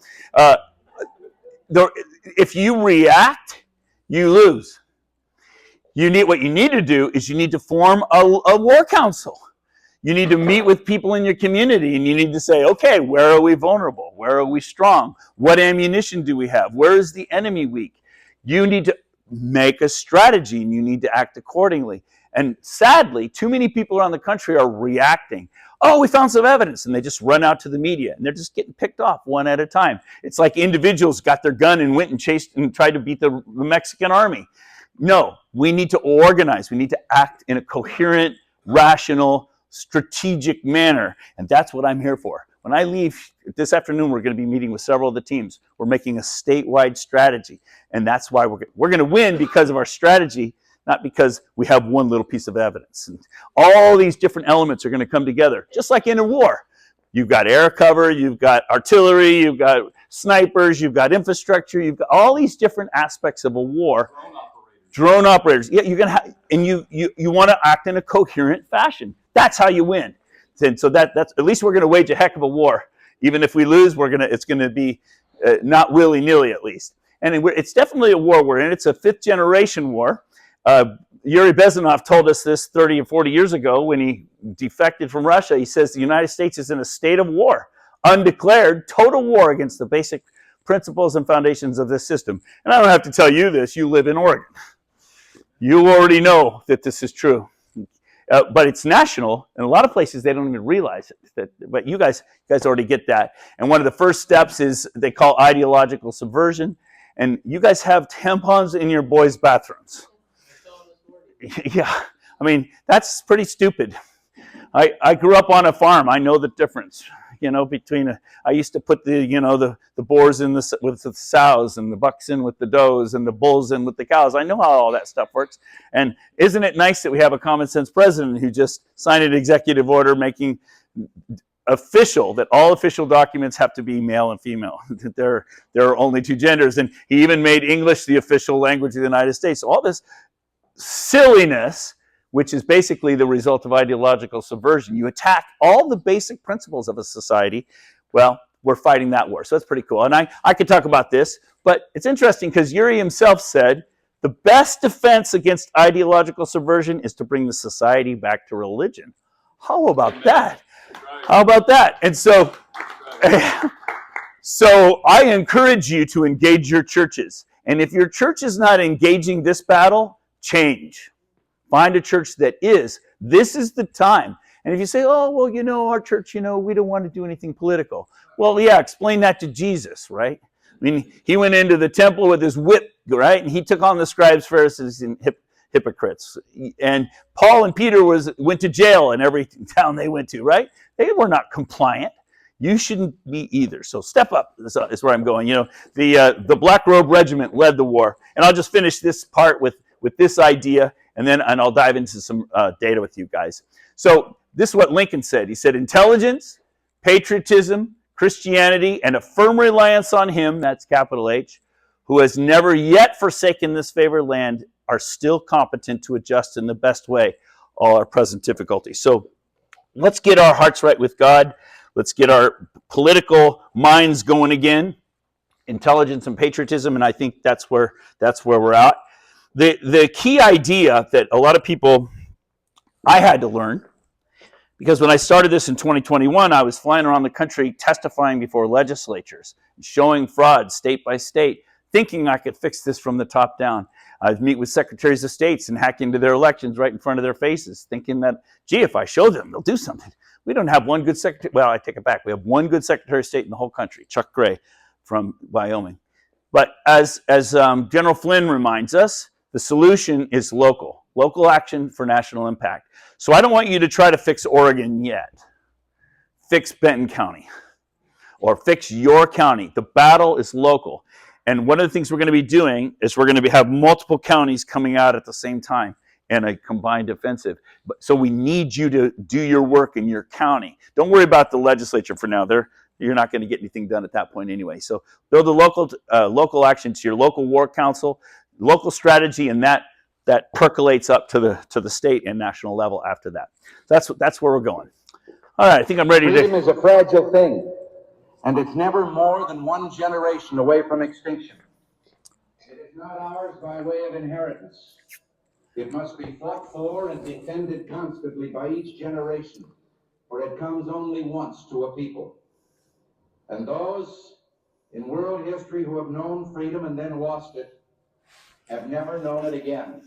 If you react, you lose. What you need to do is you need to form a war council. You need to meet with people in your community and you need to say, okay, where are we vulnerable? Where are we strong? What ammunition do we have? Where is the enemy weak? You need to make a strategy and you need to act accordingly. And sadly, too many people around the country are reacting. Oh, we found some evidence, and they just run out to the media, and they're just getting picked off one at a time. It's like individuals got their gun and went and chased and tried to beat the Mexican army. No, we need to organize. We need to act in a coherent, rational, strategic manner, and that's what I'm here for. When I leave this afternoon, we're going to be meeting with several of the teams. We're making a statewide strategy, and that's why we're going to win because of our strategy, not because we have one little piece of evidence. And all these different elements are going to come together, just like in a war. You've got air cover, you've got artillery, you've got snipers, you've got infrastructure, you've got all these different aspects of a war. Drone operators. Yeah, you're gonna have, and you want to act in a coherent fashion. That's how you win. And so that's at least we're going to wage a heck of a war. Even if we lose, it's going to be not willy-nilly at least. And it's definitely a war we're in. It's a fifth generation war. Yuri Bezmenov told us this 30 or 40 years ago when he defected from Russia. He says the United States is in a state of war, undeclared, total war against the basic principles and foundations of this system. And I don't have to tell you this. You live in Oregon. You already know that this is true. But it's national. In a lot of places, they don't even realize it. But you guys already get that. And one of the first steps is they call ideological subversion. And you guys have tampons in your boys' bathrooms. Yeah, I mean, that's pretty stupid. I grew up on a farm. I know the difference, between I used to put the boars in with the sows and the bucks in with the does and the bulls in with the cows. I know how all that stuff works. And isn't it nice that we have a common sense president who just signed an executive order making official that all official documents have to be male and female. There are only two genders. And he even made English the official language of the United States. So all this silliness, which is basically the result of ideological subversion. You attack all the basic principles of a society. Well, we're fighting that war. So that's pretty cool. And I could talk about this, but it's interesting because Yuri himself said, the best defense against ideological subversion is to bring the society back to religion. How about that? How about that? And so, so I encourage you to engage your churches. And if your church is not engaging this battle, change. Find a church that is. This is the time. And if you say, oh, well, our church, we don't want to do anything political. Well, yeah, explain that to Jesus, right? I mean, he went into the temple with his whip, right? And he took on the scribes, Pharisees, and hypocrites. And Paul and Peter went to jail in every town they went to, right? They were not compliant. You shouldn't be either. So step up is where I'm going. The Black Robe Regiment led the war. And I'll just finish this part with this idea, and I'll dive into some data with you guys. So this is what Lincoln said. He said, intelligence, patriotism, Christianity, and a firm reliance on him, that's capital H, who has never yet forsaken this favored land, are still competent to adjust in the best way all our present difficulties. So let's get our hearts right with God. Let's get our political minds going again. intelligence and patriotism, and I think that's where we're at. The key idea that a lot of people, I had to learn, because when I started this in 2021, I was flying around the country testifying before legislatures, showing fraud state by state, thinking I could fix this from the top down. I'd meet with secretaries of states and hack into their elections right in front of their faces, thinking that, gee, if I show them, they'll do something. We don't have one good secretary. Well, I take it back. We have one good secretary of state in the whole country, Chuck Gray from Wyoming. But as General Flynn reminds us, the solution is local action for national impact. So I don't want you to try to fix Oregon yet. Fix Benton County or fix your county. The battle is local. And one of the things we're going to be doing is we're going to have multiple counties coming out at the same time in a combined offensive. So we need you to do your work in your county. Don't worry about the legislature for now. You're not going to get anything done at that point anyway. So build a local action to your local war council, local strategy, and that percolates up to the state and national level after that. That's where we're going. All right, I think I'm ready to. Freedom is a fragile thing, and it's never more than one generation away from extinction. It is not ours by way of inheritance. It must be fought for and defended constantly by each generation, for it comes only once to a people. And those in world history who have known freedom and then lost it have never known it again.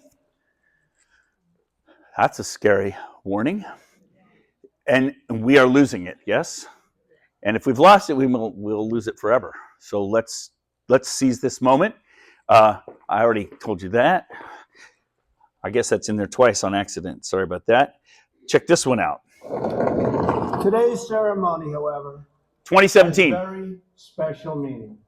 That's a scary warning. And we are losing it, yes? And if we've lost it, we'll lose it forever. So let's seize this moment. I already told you that. I guess that's in there twice on accident. Sorry about that. Check this one out. Today's ceremony, however, 2017. has very special meaning.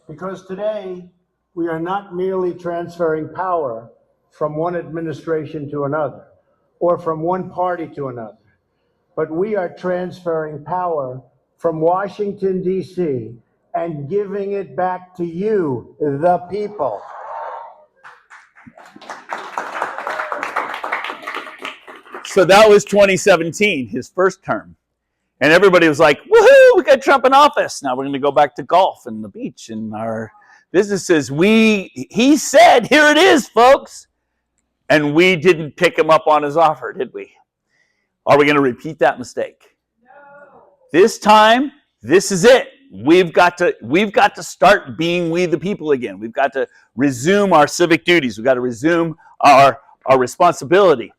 Because today, we are not merely transferring power from one administration to another, or from one party to another, but we are transferring power from Washington, D.C., and giving it back to you, the people. So that was 2017, his first term. And everybody was like, woohoo, we got Trump in office. Now we're going to go back to golf and the beach and our businesses. He said, here it is, folks. And we didn't pick him up on his offer, did we? Are we going to repeat that mistake? No. This time, this is it. We've got to start being we the people again. We've got to resume our civic duties. We've got to resume our responsibility.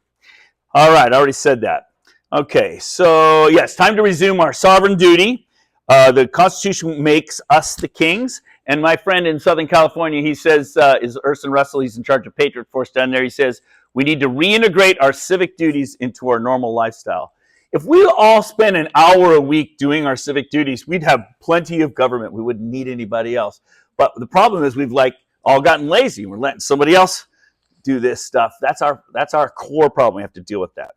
All right, I already said that. Okay, so yes, time to resume our sovereign duty. The Constitution makes us the kings. And my friend in Southern California, he says, is Urson Russell, he's in charge of Patriot Force down there. He says, we need to reintegrate our civic duties into our normal lifestyle. If we all spent an hour a week doing our civic duties, we'd have plenty of government. We wouldn't need anybody else. But the problem is we've all gotten lazy. We're letting somebody else do this stuff. That's our core problem. We have to deal with that.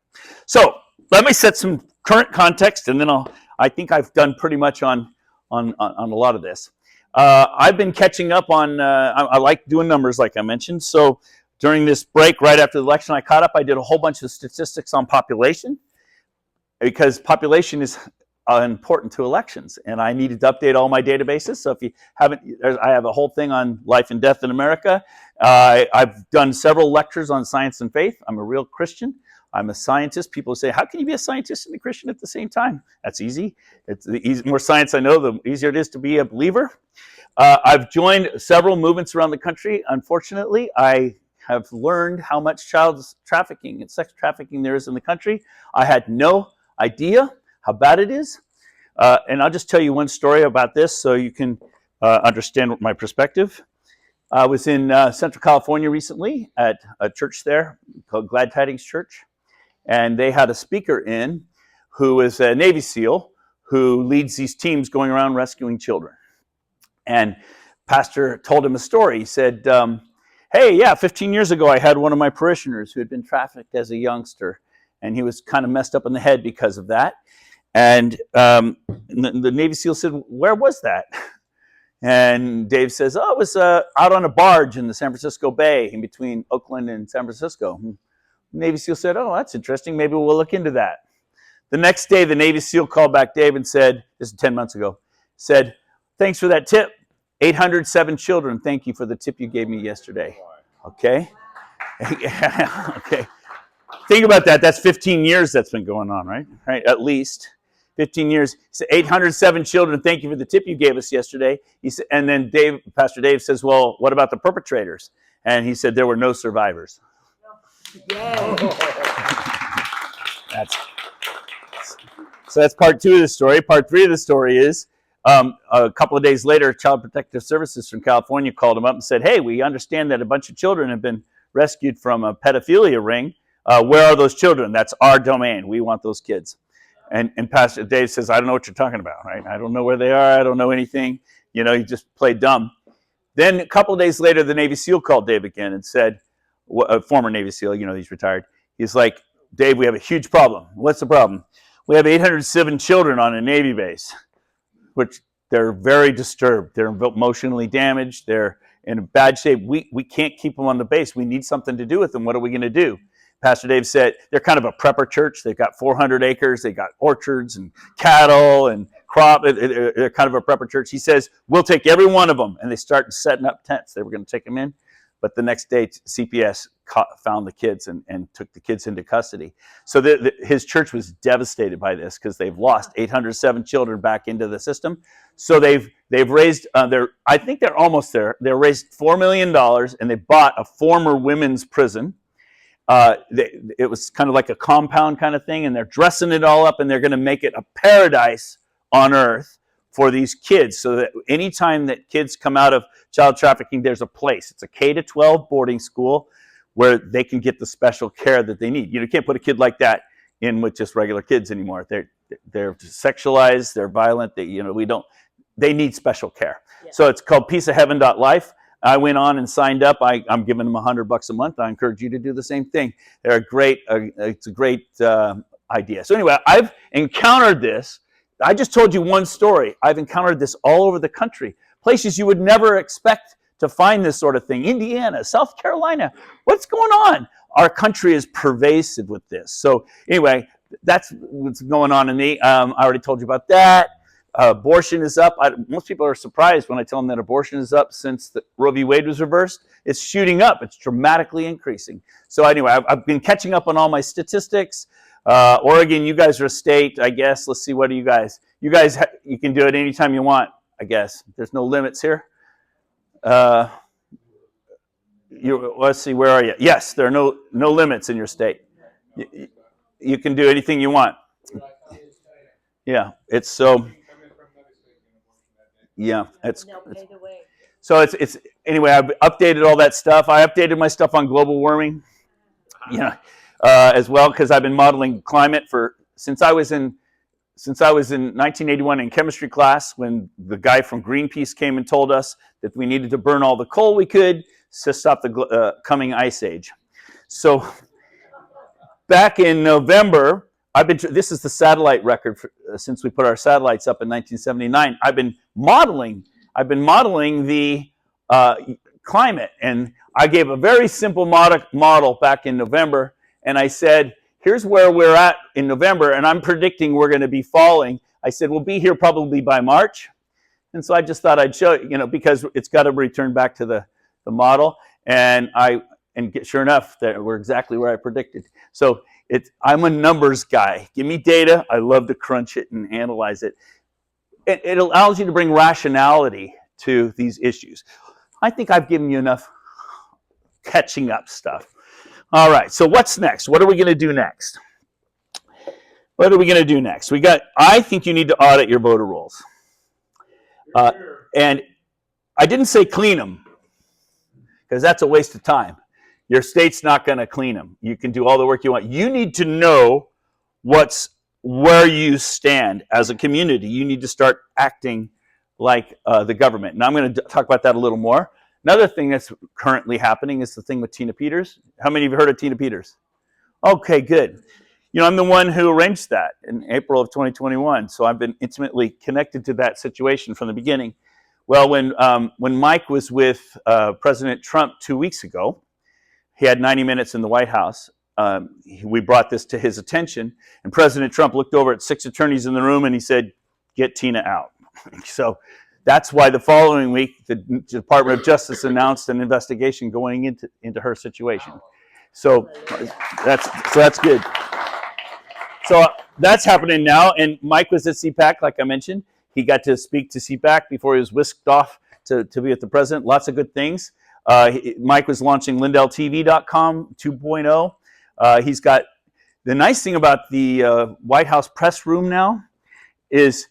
So let me set some current context, and then I think I've done pretty much on a lot of this. I've been catching up on, I like doing numbers like I mentioned. So during this break, right after the election, I caught up. I did a whole bunch of statistics on population because population is important to elections. And I needed to update all my databases. So if you haven't, I have a whole thing on life and death in America. I've done several lectures on science and faith. I'm a real Christian. I'm a scientist. People say, how can you be a scientist and a Christian at the same time? That's easy. It's the more science I know, the easier it is to be a believer. I've joined several movements around the country. Unfortunately, I have learned how much child trafficking and sex trafficking there is in the country. I had no idea how bad it is. And I'll just tell you one story about this so you can understand my perspective. I was in Central California recently at a church there called Glad Tidings Church. And they had a speaker in who is a Navy SEAL who leads these teams going around rescuing children. And pastor told him a story. He said, hey, yeah, 15 years ago, I had one of my parishioners who had been trafficked as a youngster. And he was kind of messed up in the head because of that. And the Navy SEAL said, where was that? And Dave says, oh, it was out on a barge in the San Francisco Bay in between Oakland and San Francisco. Navy SEAL said, oh, that's interesting. Maybe we'll look into that. The next day, the Navy SEAL called back Dave and said, this is 10 months ago, said, thanks for that tip. 807 children, thank you for the tip you gave me yesterday. Okay? Okay. Think about that. That's 15 years that's been going on, right? Right, at least 15 years. He said, 807 children, thank you for the tip you gave us yesterday. He said, and then Pastor Dave says, well, what about the perpetrators? And he said, there were no survivors. So that's part 2 of the story. Part 3 of the story is, a couple of days later, Child Protective Services from California called him up and said, hey, we understand that a bunch of children have been rescued from a pedophilia ring. Where are those children? That's our domain. We want those kids. And Pastor Dave says, I don't know what you're talking about, right? I don't know where they are. I don't know anything. You know, he just played dumb. Then a couple of days later, the Navy SEAL called Dave again and said, a former Navy SEAL, you know, he's retired. He's like, Dave, we have a huge problem. What's the problem? We have 807 children on a Navy base, which they're very disturbed. They're emotionally damaged. They're in bad shape. We can't keep them on the base. We need something to do with them. What are we going to do? Pastor Dave said they're kind of a prepper church. They've got 400 acres. They got orchards and cattle and crop. They're kind of a prepper church. He says, we'll take every one of them. And they started setting up tents. They were going to take them in. But the next day, CPS found the kids and took the kids into custody. So his church was devastated by this because they've lost 807 children back into the system. So they've raised, I think they're almost there. They raised $4 million and they bought a former women's prison. It was kind of like a compound kind of thing, and they're dressing it all up, and they're going to make it a paradise on earth for these kids, so that anytime that kids come out of child trafficking, there's a place. It's a K-12 boarding school where they can get the special care that they need. You can't put a kid like that in with just regular kids anymore. They're sexualized, they're violent. They need special care. Yeah. So it's called peaceofheaven.life. I went on and signed up. I'm giving them $100 a month. I encourage you to do the same thing. They're it's a great idea. So anyway, I've encountered this. I just told you one story. I've encountered this all over the country. Places you would never expect to find this sort of thing. Indiana, South Carolina. What's going on? Our country is pervasive with this. So anyway, that's what's going on in me. I already told you about that. Abortion is up. Most people are surprised when I tell them that abortion is up since the Roe v. Wade was reversed. It's shooting up. It's dramatically increasing. So anyway, I've been catching up on all my statistics. Oregon, you guys are a state, I guess. Let's see, what do you guys? You can do it anytime you want, I guess. There's no limits here. Let's see, where are you? Yes, there are no limits in your state. You can do anything you want. Yeah, it's so. Yeah, it's so it's anyway. I've updated all that stuff. I updated my stuff on global warming, as well, because I've been modeling climate since I was in 1981 in chemistry class, when the guy from Greenpeace came and told us that we needed to burn all the coal we could to stop the coming ice age. So back in November, this is the satellite record since we put our satellites up in 1979. I've been modeling the climate, and I gave a very simple model back in November, and I said, here's where we're at in November, and I'm predicting we're going to be falling. I said, we'll be here probably by March. And so I just thought I'd show you, because it's got to return back to the model. And sure enough, that we're exactly where I predicted. So I'm a numbers guy. Give me data. I love to crunch it and analyze it. It allows you to bring rationality to these issues. I think I've given you enough catching up stuff. All right, so what's next? What are we going to do next? I think you need to audit your voter rolls. And I didn't say clean them, because that's a waste of time. Your state's not going to clean them. You can do all the work you want. You need to know where you stand as a community. You need to start acting like the government. And I'm going to talk about that a little more. Another thing that's currently happening is the thing with Tina Peters. How many of you heard of Tina Peters? Okay, good. I'm the one who arranged that in April of 2021. So I've been intimately connected to that situation from the beginning. Well, when Mike was with President Trump 2 weeks ago, he had 90 minutes in the White House. We brought this to his attention, and President Trump looked over at 6 attorneys in the room and he said, "Get Tina out." So That's why the following week, the Department of Justice announced an investigation going into her situation. So that's good. So that's happening now. And Mike was at CPAC, like I mentioned. He got to speak to CPAC before he was whisked off to be with the president. Lots of good things. Mike was launching LindellTV.com 2.0. He's got the nice thing about the White House press room now is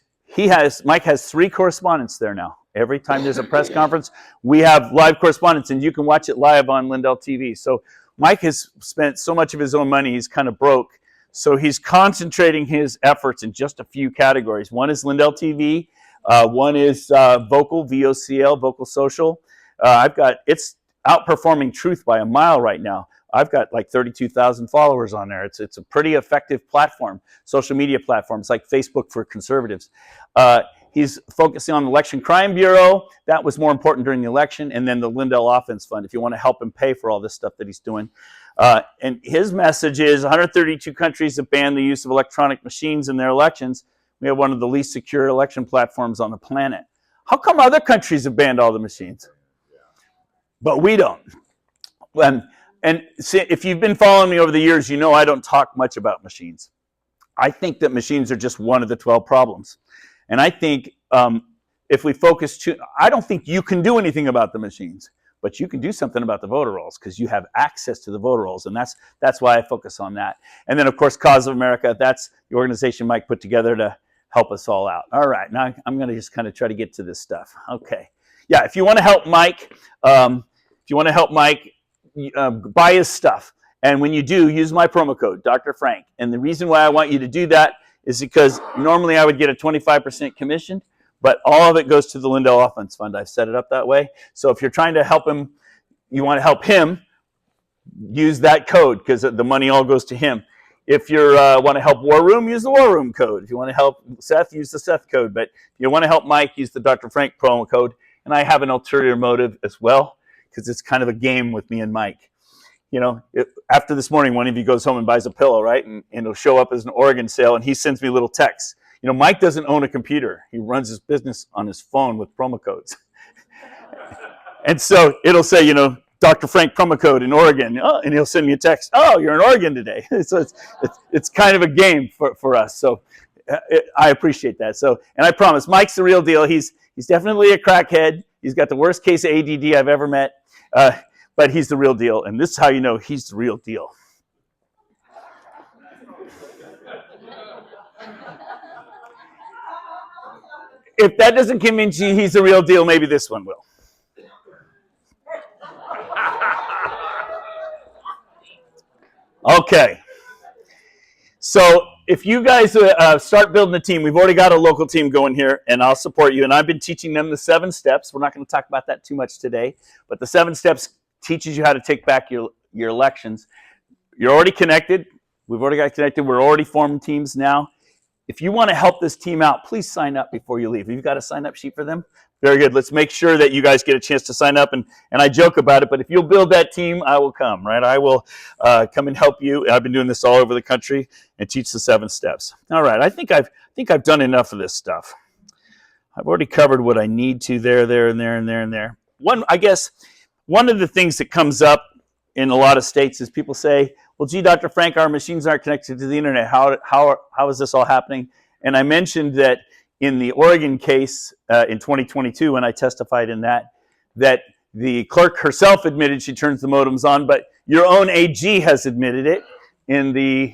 Mike has 3 correspondents there now. Every time there's a press conference, we have live correspondence, and you can watch it live on Lindell TV. So Mike has spent so much of his own money, he's kind of broke. So he's concentrating his efforts in just a few categories. One is Lindell TV. One is Vocal, VOCL, Vocal Social. It's outperforming Truth by a mile right now. I've got like 32,000 followers on there. It's a pretty effective platform, social media platforms like Facebook for conservatives. He's focusing on the Election Crime Bureau. That was more important during the election. And then the Lindell Offense Fund, if you want to help him pay for all this stuff that he's doing. And his message is 132 countries have banned the use of electronic machines in their elections. We have one of the least secure election platforms on the planet. How come other countries have banned all the machines? But we don't. And see, if you've been following me over the years, you know I don't talk much about machines. I think that machines are just one of the 12 problems. And I think if we focus I don't think you can do anything about the machines, but you can do something about the voter rolls because you have access to the voter rolls. And that's why I focus on that. And then, of course, Cause of America, that's the organization Mike put together to help us all out. All right, now I'm going to just kind of try to get to this stuff. Okay. Yeah, if you want to help Mike, buy his stuff. And when you do, use my promo code, Dr. Frank. And the reason why I want you to do that is because normally I would get a 25% commission, but all of it goes to the Lindell Offense Fund. I've set it up that way. So if you're trying to help him, you want to help him, use that code because the money all goes to him. If you want to help War Room, use the War Room code. If you want to help Seth, use the Seth code. But if you want to help Mike, use the Dr. Frank promo code. And I have an ulterior motive as well because it's kind of a game with me and Mike. You know, after this morning, one of you goes home and buys a pillow, right? And it'll show up as an Oregon sale, and he sends me a little text. You know, Mike doesn't own a computer. He runs his business on his phone with promo codes. And so it'll say, you know, Dr. Frank promo code in Oregon, and he'll send me a text. Oh, you're in Oregon today. So it's kind of a game for us. So I appreciate that. So, and I promise, Mike's the real deal. He's definitely a crackhead. He's got the worst case of ADD I've ever met. But he's the real deal, and this is how you know he's the real deal. If that doesn't convince you he's the real deal, maybe this one will. Okay. So if you guys start building a team, we've already got a local team going here, and I'll support you. And I've been teaching them the 7 steps. We're not going to talk about that too much today, but the 7 steps teaches you how to take back your elections. You're already connected. We've already got connected. We're already forming teams now. If you want to help this team out, please sign up before you leave. Have you got a sign-up sheet for them? Very good. Let's make sure that you guys get a chance to sign up. And I joke about it, but if you'll build that team, I will come, right? I will come and help you. I've been doing this all over the country and teach the 7 steps. All right. I think I've done enough of this stuff. I've already covered what I need to there, and there. One of the things that comes up in a lot of states is people say, well, gee, Dr. Frank, our machines aren't connected to the internet. How is this all happening? And I mentioned that in the Oregon case in 2022, when I testified in that the clerk herself admitted she turns the modems on, but your own AG has admitted it in the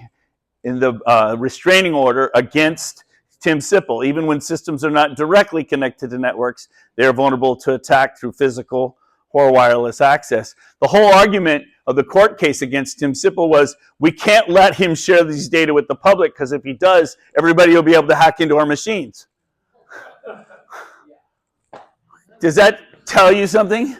restraining order against Tim Sipple. Even when systems are not directly connected to networks, they are vulnerable to attack through physical or wireless access. The whole argument of the court case against Tim Sipple was we can't let him share these data with the public because if he does, everybody will be able to hack into our machines. Does that tell you something?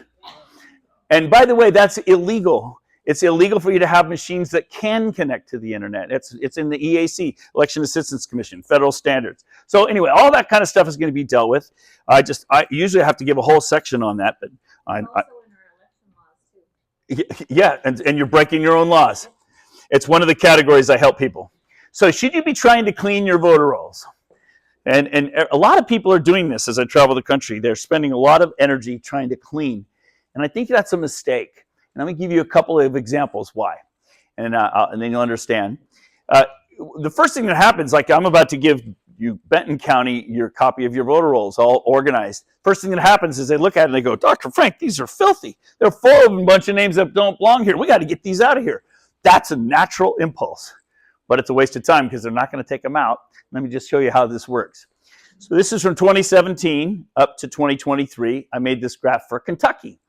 And by the way, that's illegal. It's illegal for you to have machines that can connect to the internet. It's in the EAC, Election Assistance Commission, federal standards. So anyway, all that kind of stuff is going to be dealt with. I usually have to give a whole section on that, but also in our election laws too. Yeah, and you're breaking your own laws. It's one of the categories I help people. So should you be trying to clean your voter rolls? And a lot of people are doing this as I travel the country. They're spending a lot of energy trying to clean. And I think that's a mistake. And I'm going to give you a couple of examples why. And then you'll understand. The first thing that happens, like I'm about to give you Benton County your copy of your voter rolls, all organized. First thing that happens is they look at it and they go, Dr. Frank, these are filthy. They're full of a bunch of names that don't belong here. We got to get these out of here. That's a natural impulse. But it's a waste of time because they're not going to take them out. Let me just show you how this works. So this is from 2017 up to 2023. I made this graph for Kentucky.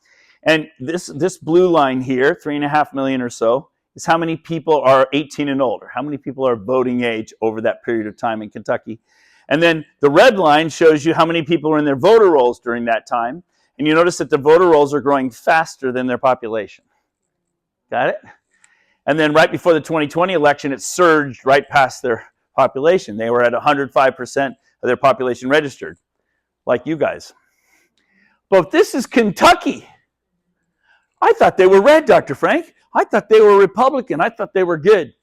And this blue line here, 3.5 million or so, is how many people are 18 and older, how many people are voting age over that period of time in Kentucky. And then the red line shows you how many people are in their voter rolls during that time. And you notice that the voter rolls are growing faster than their population. Got it? And then right before the 2020 election, it surged right past their population. They were at 105% of their population registered, like you guys. But this is Kentucky. I thought they were red, Dr. Frank. I thought they were Republican. I thought they were good.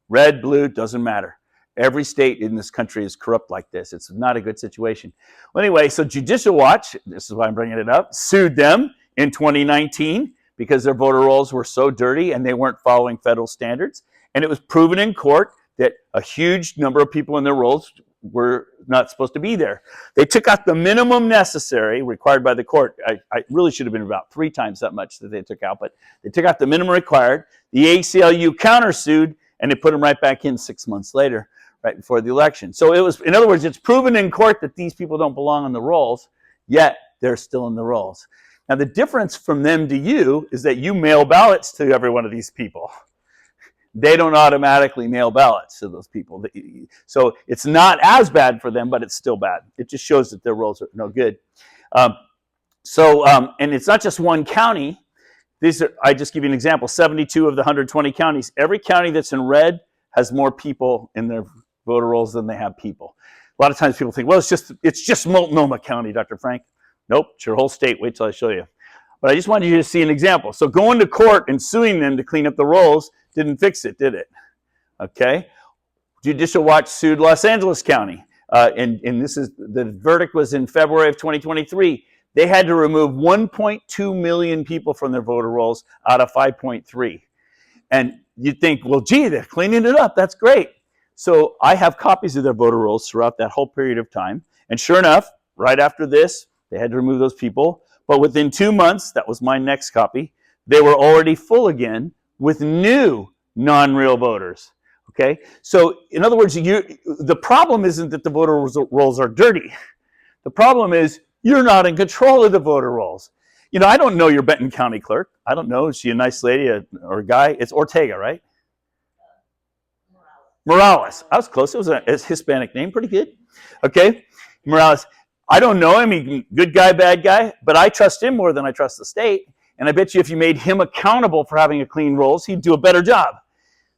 Red, blue, doesn't matter. Every state in this country is corrupt like this. It's not a good situation. Well, anyway, so Judicial Watch, this is why I'm bringing it up, sued them in 2019 because their voter rolls were so dirty and they weren't following federal standards. And it was proven in court that a huge number of people in their rolls were not supposed to be there. They took out the minimum necessary required by the court. I really should have been about 3 times that much that they took out, but they took out the minimum required. The ACLU countersued, and they put them right back in 6 months later, right before the election. So it was, in other words, it's proven in court that these people don't belong on the rolls, yet they're still in the rolls. Now, the difference from them to you is that you mail ballots to every one of these people. They don't automatically mail ballots to those people. So it's not as bad for them, but it's still bad. It just shows that their rolls are no good. And it's not just one county. I just give you an example, 72 of the 120 counties. Every county that's in red has more people in their voter rolls than they have people. A lot of times people think, well, it's just Multnomah County, Dr. Frank. Nope, it's your whole state. Wait till I show you. But I just wanted you to see an example. So going to court and suing them to clean up the rolls didn't fix it, did it? Okay. Judicial Watch sued Los Angeles County. And the verdict was in February of 2023. They had to remove 1.2 million people from their voter rolls out of 5.3. And you'd think, well, gee, they're cleaning it up. That's great. So I have copies of their voter rolls throughout that whole period of time. And sure enough, right after this, they had to remove those people. But within 2 months, that was my next copy, they were already full again with new non-real voters. Okay? So in other words, the problem isn't that the voter rolls are dirty. The problem is you're not in control of the voter rolls. You know, I don't know your Benton County clerk. I don't know. Is she a nice lady or a guy? It's Ortega, right? Morales. I was close. It was a Hispanic name. Pretty good. Okay? Morales. I don't know him. He good guy, bad guy. But I trust him more than I trust the state. And I bet you if you made him accountable for having a clean rolls, he'd do a better job.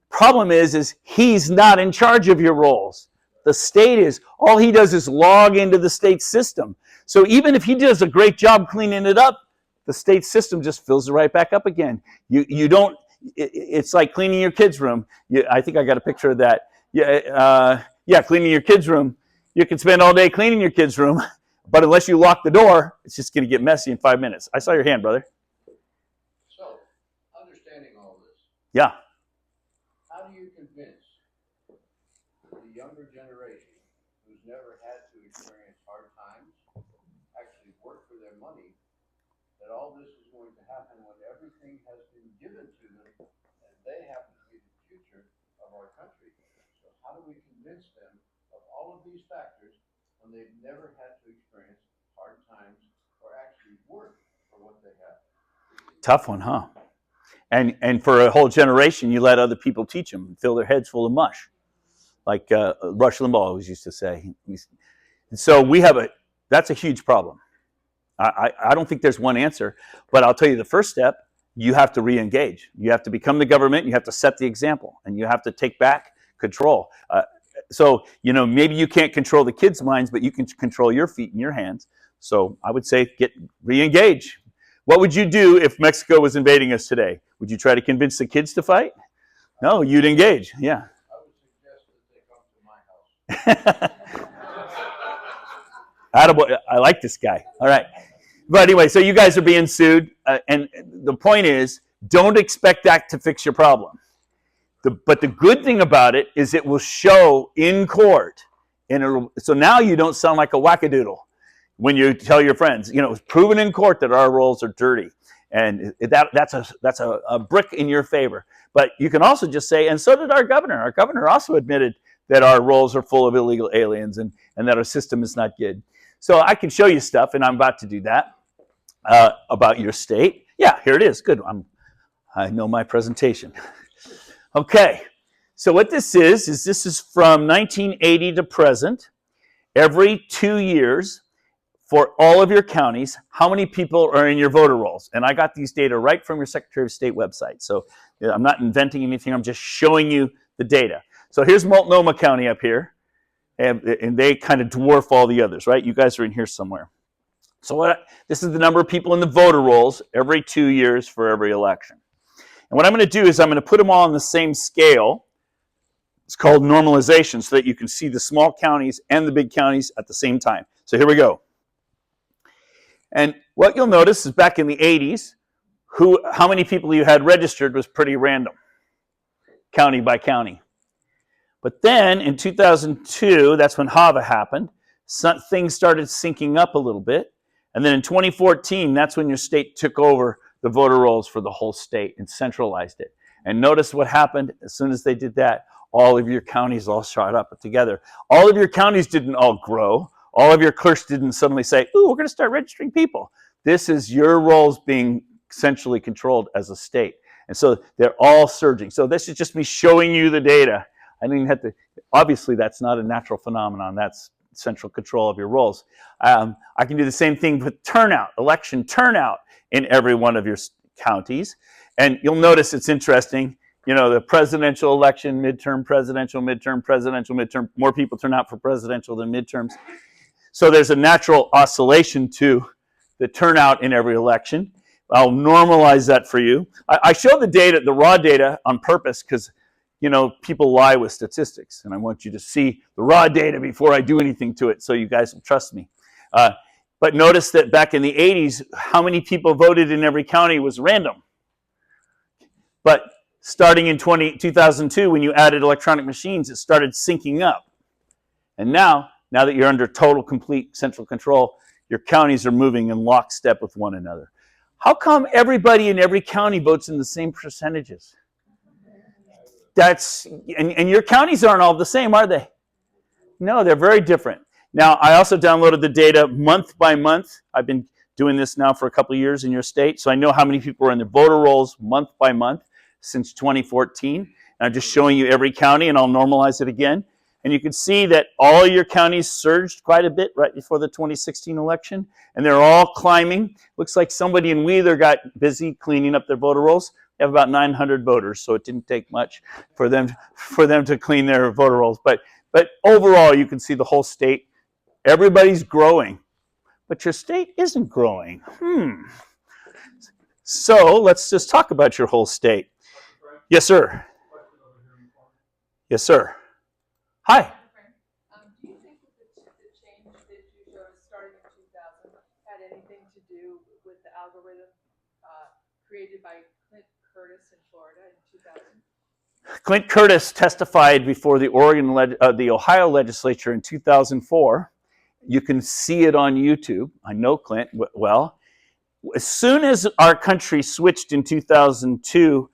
Problem is he's not in charge of your rolls. The state is. All he does is log into the state system. So even if he does a great job cleaning it up, the state system just fills it right back up again. You don't. It's like cleaning your kid's room. I think I got a picture of that. Yeah, cleaning your kid's room. You can spend all day cleaning your kid's room, but unless you lock the door, it's just going to get messy in 5 minutes. I saw your hand, brother. So, understanding all this, Yeah. how do you convince the younger generation who's never had to experience hard times, actually work for their money, that all this is going to happen when everything has been given to them and they happen to be the future of our country? So how do we convince them of all of these factors when they've never had to experience hard times or actually work for what they have? Tough one, huh? And for a whole generation, you let other people teach them and fill their heads full of mush, like Rush Limbaugh always used to say. And so that's a huge problem. I don't think there's one answer, but I'll tell you the first step, you have to re-engage. You have to become the government, you have to set the example, and you have to take back control. So, maybe you can't control the kids' minds, but you can control your feet and your hands. So I would say re-engage. What would you do if Mexico was invading us today? Would you try to convince the kids to fight? No, you'd engage. Yeah. I would suggest that they come to my house. Attaboy. I like this guy. All right. But anyway, so you guys are being sued. And the point is, don't expect that to fix your problem. But the good thing about it is it will show in court. So now you don't sound like a wackadoodle when you tell your friends, you know, it's proven in court that our rolls are dirty. And that's a brick in your favor. But you can also just say, and so did our governor. Our governor also admitted that our rolls are full of illegal aliens and that our system is not good. So I can show you stuff, and I'm about to do that, about your state. Yeah, here it is. Good. I know my presentation. Okay. So what this is this is from 1980 to present. Every 2 years, for all of your counties, how many people are in your voter rolls? And I got these data right from your Secretary of State website. So I'm not inventing anything. I'm just showing you the data. So here's Multnomah County up here. And they kind of dwarf all the others, right? You guys are in here somewhere. So this is the number of people in the voter rolls every 2 years for every election. And what I'm going to do is I'm going to put them all on the same scale. It's called normalization, so that you can see the small counties and the big counties at the same time. So here we go. And what you'll notice is back in the 80s, how many people you had registered was pretty random, county by county. But then in 2002, that's when HAVA happened, things started syncing up a little bit. And then in 2014, that's when your state took over the voter rolls for the whole state and centralized it. And notice what happened as soon as they did that. All of your counties all shot up together. All of your counties didn't all grow. All of your clerks didn't suddenly say, ooh, we're going to start registering people. This is your rolls being centrally controlled as a state. And so they're all surging. So this is just me showing you the data. I didn't have to, obviously that's not a natural phenomenon. That's central control of your rolls. I can do the same thing with turnout, election turnout in every one of your counties. And you'll notice it's interesting. You know, the presidential election, midterm, presidential, midterm, presidential, midterm. More people turn out for presidential than midterms. So there's a natural oscillation to the turnout in every election. I'll normalize that for you. I show the data, the raw data, on purpose because, you know, people lie with statistics. And I want you to see the raw data before I do anything to it so you guys will trust me. But notice that back in the 80s, how many people voted in every county was random. But starting in 2002, when you added electronic machines, it started syncing up. And now that you're under total, complete central control, your counties are moving in lockstep with one another. How come everybody in every county votes in the same percentages? And your counties aren't all the same, are they? No, they're very different. Now, I also downloaded the data month by month. I've been doing this now for a couple of years in your state, so I know how many people are in the voter rolls month by month since 2014. And I'm just showing you every county, and I'll normalize it again. And you can see that all your counties surged quite a bit right before the 2016 election, and they're all climbing. Looks like somebody in Wheeler got busy cleaning up their voter rolls. They have about 900 voters, so it didn't take much for them to clean their voter rolls. But overall, you can see the whole state. Everybody's growing, but your state isn't growing. So let's just talk about your whole state. Yes, sir. Yes, sir. Hi. Do you think that the change that you showed us starting in 2000 had anything to do with the algorithm created by Clint Curtis in Florida in 2000? Clint Curtis testified before the Ohio legislature in 2004. You can see it on YouTube. I know Clint well. As soon as our country switched in 2002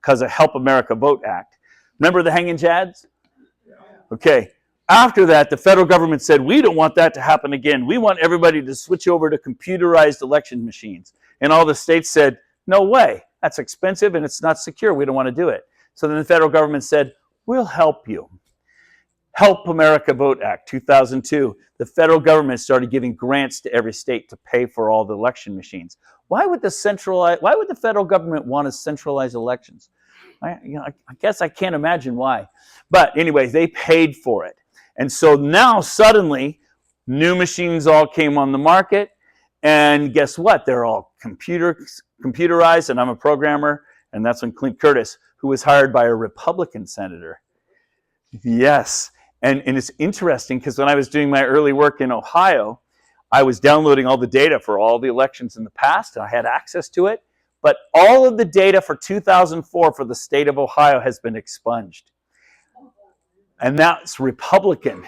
because of Help America Vote Act, remember the hanging chads? Okay. After that, the federal government said, we don't want that to happen again. We want everybody to switch over to computerized election machines. And all the states said, no way. That's expensive and it's not secure. We don't want to do it. So then the federal government said, we'll help you. Help America Vote Act, 2002. The federal government started giving grants to every state to pay for all the election machines. Why would the federal government want to centralize elections? I guess I can't imagine why. But anyway, they paid for it. And so now suddenly, new machines all came on the market. And guess what? They're all computerized, and I'm a programmer. And that's when Clint Curtis, who was hired by a Republican senator. Yes. And it's interesting because when I was doing my early work in Ohio, I was downloading all the data for all the elections in the past, and I had access to it. But all of the data for 2004 for the state of Ohio has been expunged. And that's Republican.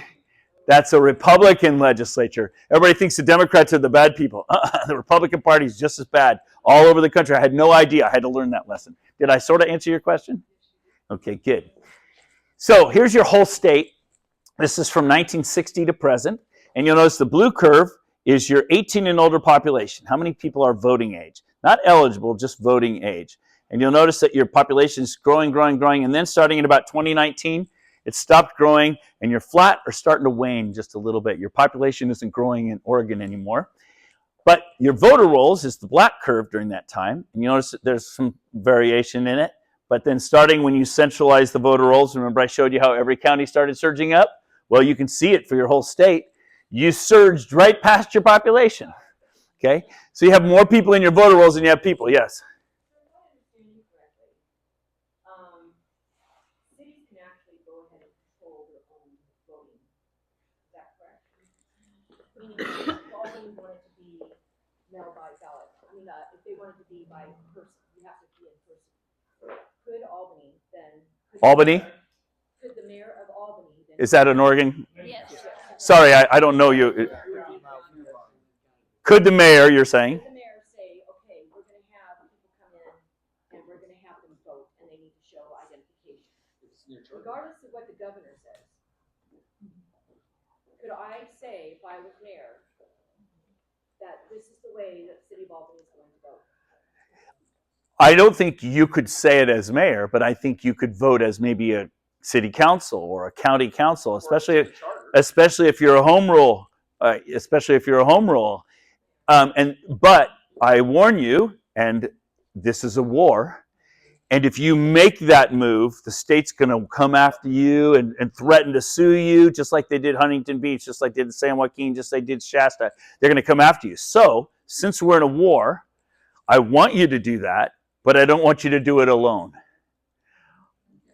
That's a Republican legislature. Everybody thinks the Democrats are the bad people. The Republican Party is just as bad all over the country. I had no idea. I had to learn that lesson. Did I sort of answer your question? Okay, good. So here's your whole state. This is from 1960 to present. And you'll notice the blue curve is your 18 and older population. How many people are voting age? Not eligible, just voting age. And you'll notice that your population is growing, growing, growing. And then starting in about 2019, it stopped growing, and you're flat or starting to wane just a little bit. Your population isn't growing in Oregon anymore. But your voter rolls is the black curve during that time. And you notice that there's some variation in it. But then starting when you centralize the voter rolls, remember I showed you how every county started surging up? Well, you can see it for your whole state. You surged right past your population. Okay? So you have more people in your voter rolls than you have people. Yes? Cities can actually go ahead and control their own voting. Is that correct? Meaning, if Albany wanted to be mail by ballot, if they wanted to be by person, you have to be in person. Could Albany then? Albany? Could the mayor of Albany then? Is that in Oregon? Yes. Sorry, I don't know you. Could the mayor, you're saying? Could the mayor say, okay, we're going to have people come in and we're going to have them vote and they need to show identification? Regardless of what the governor says. Could I say, if I was mayor, that this is the way that the city of Albany is going to vote? I don't think you could say it as mayor, but I think you could vote as maybe a city council or a county council, especially if you're a home rule. But I warn you, and this is a war, and if you make that move, the state's going to come after you and threaten to sue you, just like they did Huntington Beach, just like they did San Joaquin, just like they did Shasta. They're going to come after you. So, since we're in a war, I want you to do that, but I don't want you to do it alone.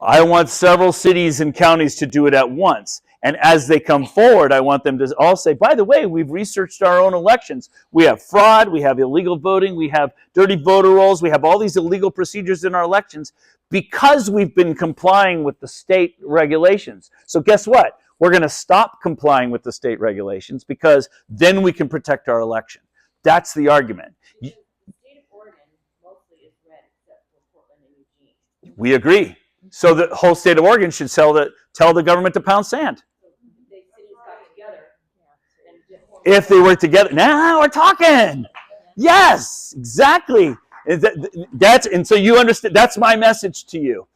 I want several cities and counties to do it at once. And as they come forward, I want them to all say, by the way, we've researched our own elections. We have fraud, we have illegal voting, we have dirty voter rolls, we have all these illegal procedures in our elections because we've been complying with the state regulations. So guess what? We're going to stop complying with the state regulations because then we can protect our election. That's the argument. The state of Oregon mostly is red except for Portland and Eugene. We agree. So the whole state of Oregon should tell the government to pound sand. So the cities got together and If they work together. Now we're talking. Yes, exactly. And so you understand, that's my message to you.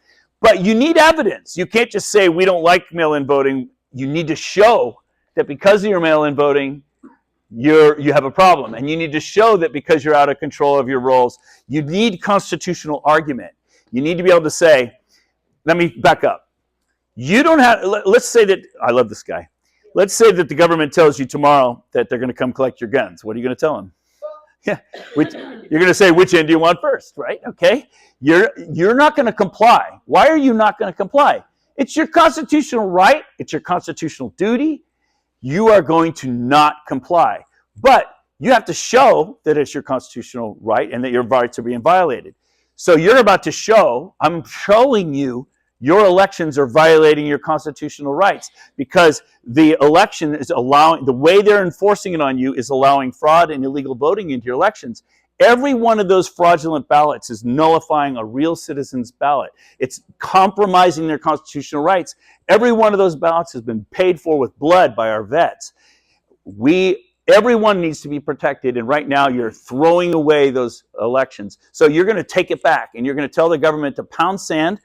But you need evidence. You can't just say we don't like mail-in voting. You need to show that because of your mail-in voting, you have a problem. And you need to show that because you're out of control of your rolls, you need constitutional argument. You need to be able to say, let me back up. You don't have, let's say that, I love this guy. Let's say that the government tells you tomorrow that they're going to come collect your guns. What are you going to tell them? Yeah, you're going to say, which end do you want first, right? Okay. You're not going to comply. Why are you not going to comply? It's your constitutional right. It's your constitutional duty. You are going to not comply. But you have to show that it's your constitutional right and that your rights are being violated. So you're about to show, I'm showing you, your elections are violating your constitutional rights because the election is allowing, the way they're enforcing it on you is allowing fraud and illegal voting into your elections. Every one of those fraudulent ballots is nullifying a real citizen's ballot. It's compromising their constitutional rights. Every one of those ballots has been paid for with blood by our vets. Everyone needs to be protected, and right now you're throwing away those elections. So you're going to take it back, and you're going to tell the government to pound sand,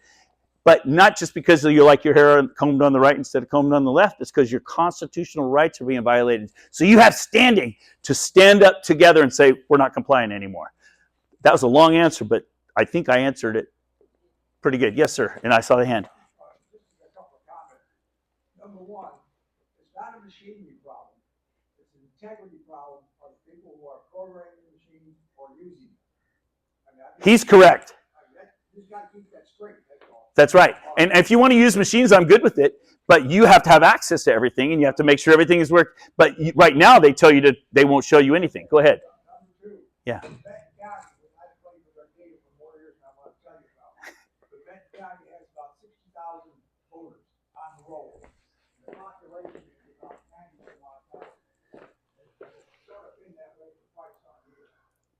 but not just because you like your hair combed on the right instead of combed on the left. It's because your constitutional rights are being violated. So you have standing to stand up together and say, we're not complying anymore. That was a long answer, but I think I answered it pretty good. Yes, sir, and I saw the hand. Just a couple of comments. Number one, it's not a machinery problem. It's an integrity problem of the people who are programming the machine or using it. He's correct. You just got to keep that straight. That's all. That's right. And if you want to use machines, I'm good with it. But you have to have access to everything, and you have to make sure everything is worked. But right now, they tell you that they won't show you anything. Go ahead. Number two. Yeah. Benton County, which I've played with our data for more years than I want to tell you about. But Benton County has about 60,000 voters on the roll. The population is about 90,000. It's sort of been that way for quite some years.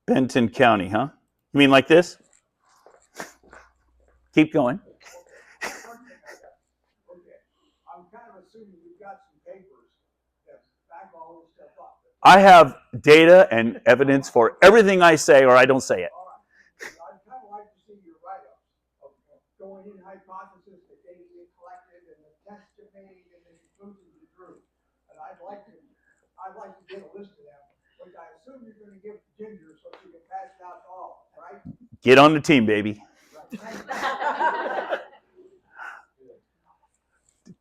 Benton County, huh? You mean like this? Keep going. Okay, I'm kind of assuming you've got some papers that back all this stuff up. I have data and evidence for everything I say or I don't say it. All right. I'd kind of like to see your write-ups of going in hypothesis, the data you collected, and the tests you made, and the conclusions you drew. And I'd like to get a list of them, which I assume you're going to give to Ginger so she can pass it out to all, right? Get on the team, baby.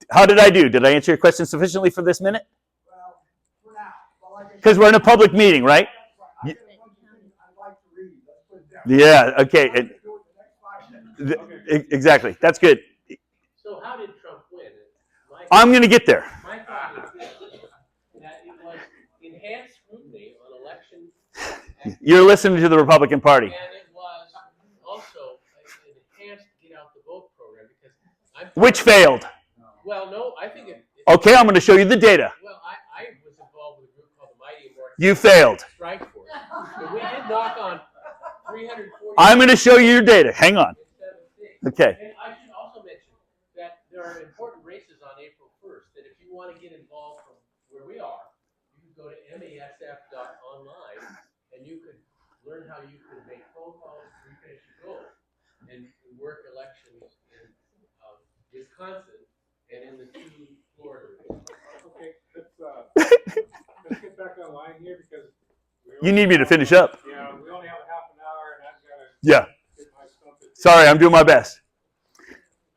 How did I do? Did I answer your question sufficiently for this minute? Well, for now. But like I said, Because we're in a public meeting, right? I got a bunch of things I'd like to read. Let's put it that way. Yeah, okay. I'd like to do it in the next 5 minutes. Exactly. That's good. So how did Trump win? I'm going to get there. My thought is that it was enhanced scrutiny on election. You're listening to the Republican Party. And it was also an enhanced get out the vote program because Which failed. Well, no, I think it. Okay, I'm going to show you the data. Well, I was involved with a group called the Mighty American You failed. Strike Force. And we did knock on 340. I'm going to show you your data. Hang on. Okay. And I should also mention that there are important races on April 1st, that if you want to get involved from where we are, you can go to masf.online and you could learn how you could make phone calls, refinish your goals, and work elections in Wisconsin and in the 2 Florida races. Okay, let's get back online here because You need me to finish up. Yeah, we only have a half an hour, and I've got to Yeah. get my stuff. Sorry, I'm doing my best.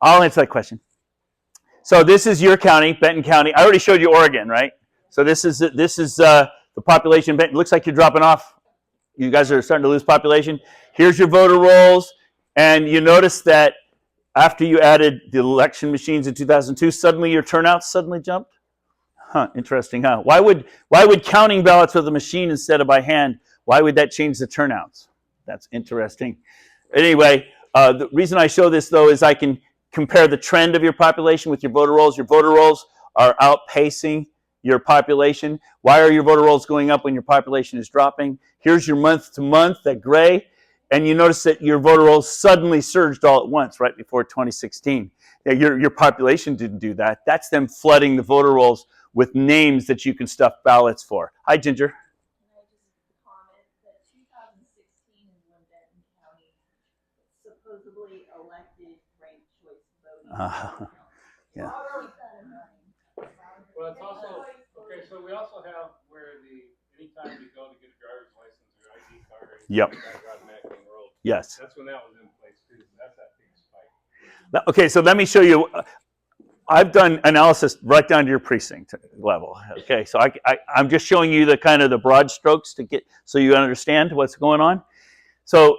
I'll answer that question. So this is your county, Benton County. I already showed you Oregon, right? So this is the population of Benton. It looks like you're dropping off. You guys are starting to lose population. Here's your voter rolls, and you notice that after you added the election machines in 2002, suddenly your turnout suddenly jumped. Huh, interesting, huh? Why would counting ballots with a machine instead of by hand, why would that change the turnouts? That's interesting. Anyway, the reason I show this, though, is I can compare the trend of your population with your voter rolls. Your voter rolls are outpacing your population. Why are your voter rolls going up when your population is dropping? Here's your month to month, that gray. And you notice that your voter rolls suddenly surged all at once right before 2016. Yeah, your population didn't do that. That's them flooding the voter rolls with names that you can stuff ballots for. Hi, Ginger. Can I just comment that 2016 is when Benton County supposedly elected ranked choice voting. Yeah. Keep that in mind. Well, it's also okay. So we also have where anytime you go to get a driver's license or ID card, Yep. automatically enrolled. Yes. That's when that was in place too. That's that big spike. Okay, so let me show you. I've done analysis right down to your precinct level. Okay, so I'm just showing you the kind of the broad strokes to get so you understand what's going on. So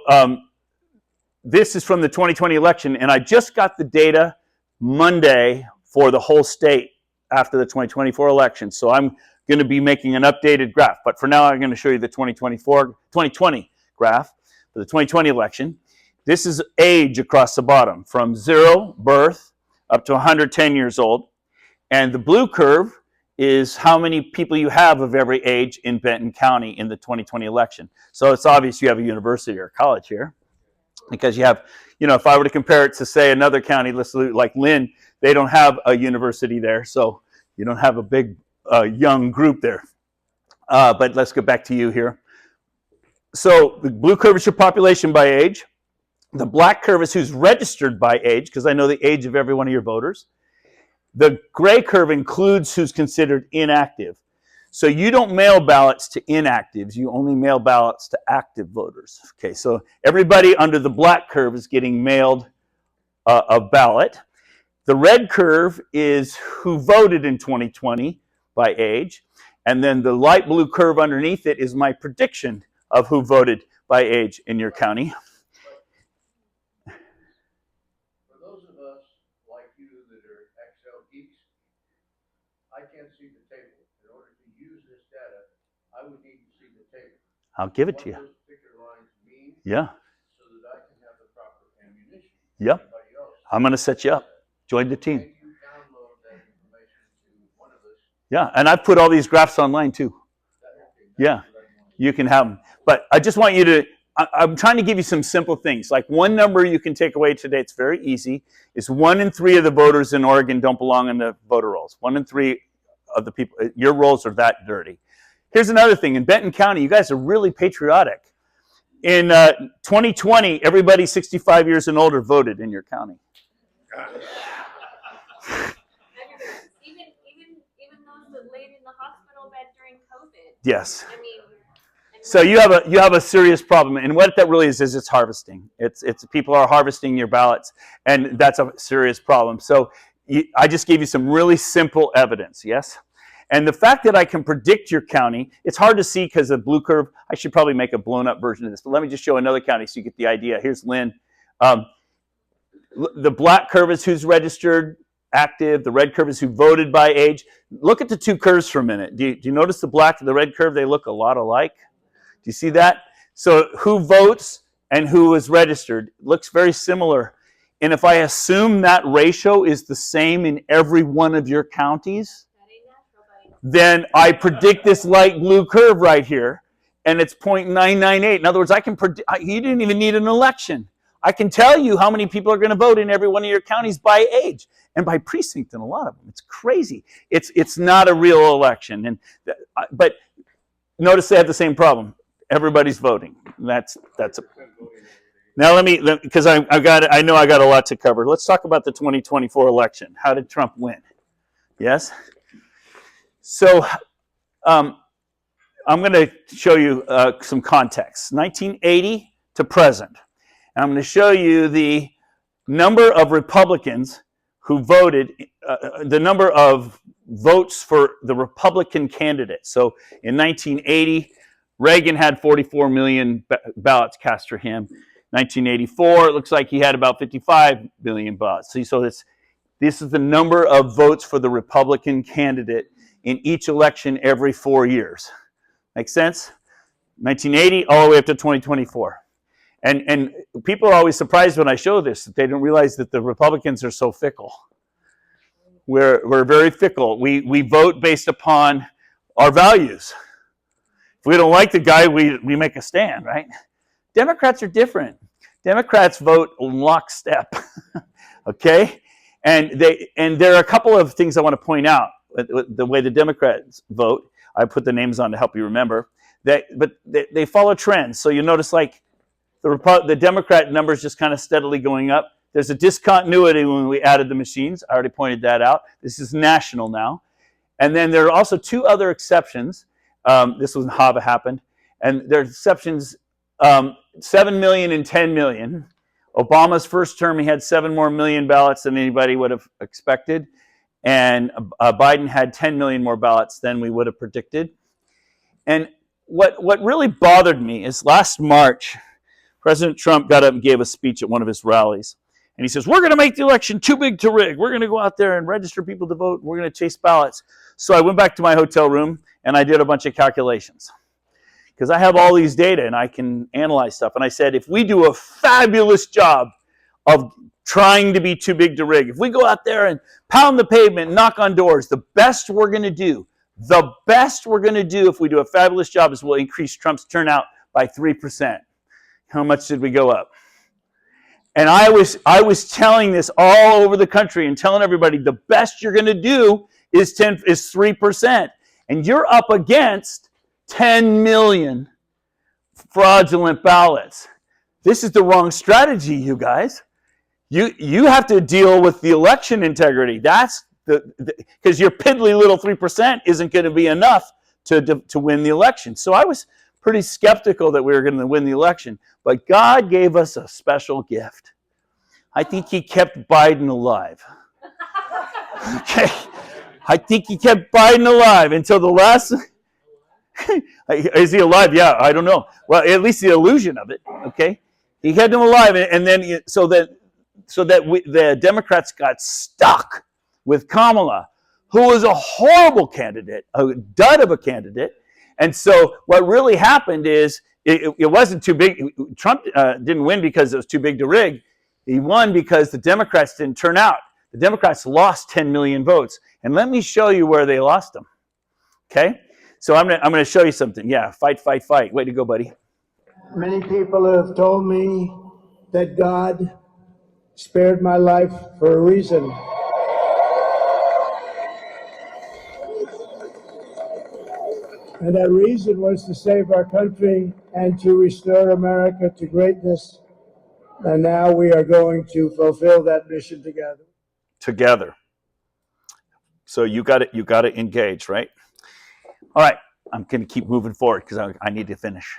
this is from the 2020 election, and I just got the data Monday for the whole state after the 2024 election. So I'm going to be making an updated graph, but for now I'm going to show you the 2020 graph for the 2020 election. This is age across the bottom, from 0, birth, up to 110 years old. And the blue curve is how many people you have of every age in Benton County in the 2020 election. So it's obvious you have a university or a college here, because you have, if I were to compare it to, say, another county, like Lynn, they don't have a university there, so you don't have a big young group there. But let's get back to you here. So the blue curve is your population by age. The black curve is who's registered by age, because I know the age of every one of your voters. The gray curve includes who's considered inactive. So you don't mail ballots to inactives, you only mail ballots to active voters. Okay, so everybody under the black curve is getting mailed a ballot. The red curve is who voted in 2020 by age. And then the light blue curve underneath it is my prediction of who voted by age in your county. For those of us like you that are Excel geeks, I'll give it to you. What those particular lines mean, Yeah. so that I can have the proper ammunition. Yep. Everybody else. I'm going to set you up. Join the team. Can you download that information to one of us? Yeah, and I've put all these graphs online too. Yeah, you can have them. But I just want you to, I'm trying to give you some simple things. Like one number you can take away today, it's very easy, is 1 in 3 of the voters in Oregon don't belong in the voter rolls. 1 in 3 of the people, your rolls are that dirty. Here's another thing. In Benton County, you guys are really patriotic. In 2020, everybody 65 years and older voted in your county. Even those that laid in the hospital bed during COVID. Yes. I mean. So you have a serious problem, and what that really is it's harvesting. It's people are harvesting your ballots, and that's a serious problem. So I just gave you some really simple evidence, yes? And the fact that I can predict your county, it's hard to see because of the blue curve. I should probably make a blown up version of this, but let me just show another county so you get the idea. Here's Lynn. The black curve is who's registered active. The red curve is who voted by age. Look at the two curves for a minute. Do you notice the black and the red curve? They look a lot alike. Do you see that? So who votes and who is registered looks very similar. And if I assume that ratio is the same in every one of your counties, then I predict this light blue curve right here, and it's 0.998. In other words, I can predict. You didn't even need an election. I can tell you how many people are going to vote in every one of your counties by age and by precinct in a lot of them. It's crazy. It's not a real election. But notice they have the same problem. Everybody's voting. That's a. Now because I know I got a lot to cover. Let's talk about the 2024 election. How did Trump win? Yes. So I'm going to show you some context. 1980 to present. And I'm going to show you the number of Republicans who voted, the number of votes for the Republican candidate. So in 1980, Reagan had 44 million ballots cast for him. 1984, it looks like he had about 55 million ballots. So this is the number of votes for the Republican candidate in each election every 4 years. Make sense? 1980 all the way up to 2024. And people are always surprised when I show this, that they don't realize that the Republicans are so fickle. We're very fickle. We vote based upon our values. If we don't like the guy, we make a stand, right? Democrats are different. Democrats vote lockstep, okay? And there are a couple of things I want to point out. The way the Democrats vote, I put the names on to help you remember. But they follow trends. So you notice like the Democrat numbers just kind of steadily going up. There's a discontinuity when we added the machines. I already pointed that out. This is national now. And then there are also two other exceptions. This was in Hava happened. And there are exceptions, 7 million and 10 million. Obama's first term, he had 7 more million ballots than anybody would have expected. And Biden had 10 million more ballots than we would have predicted. And what really bothered me is last March, President Trump got up and gave a speech at one of his rallies. And he says, we're going to make the election too big to rig. We're going to go out there and register people to vote. We're going to chase ballots. So I went back to my hotel room and I did a bunch of calculations. Because I have all these data and I can analyze stuff. And I said, if we do a fabulous job of trying to be too big to rig, if we go out there and pound the pavement, knock on doors, the best we're going to do if we do a fabulous job is we'll increase Trump's turnout by 3%. How much did we go up? And I was telling this all over the country and telling everybody the best you're going to do is 3%. And you're up against 10 million fraudulent ballots. This is the wrong strategy, you guys. You have to deal with the election integrity. That's because your piddly little 3% isn't going to be enough to win the election. So I was pretty skeptical that we were going to win the election. But God gave us a special gift. I think he kept Biden alive. Okay? I think he kept Biden alive until the last... Is he alive? Yeah, I don't know. Well, at least the illusion of it, okay? He kept him alive, and then so that the Democrats got stuck with Kamala, who was a horrible candidate, a dud of a candidate, And so what really happened is it wasn't too big. Trump didn't win because it was too big to rig. He won because the Democrats didn't turn out. The Democrats lost 10 million votes. And let me show you where they lost them. Okay? So I'm gonna show you something. Yeah, fight, fight, fight. Way to go, buddy. Many people have told me that God spared my life for a reason. And that reason was to save our country and to restore America to greatness. And now we are going to fulfill that mission together. Together. So you got to engage, right? All right, I'm going to keep moving forward because I need to finish.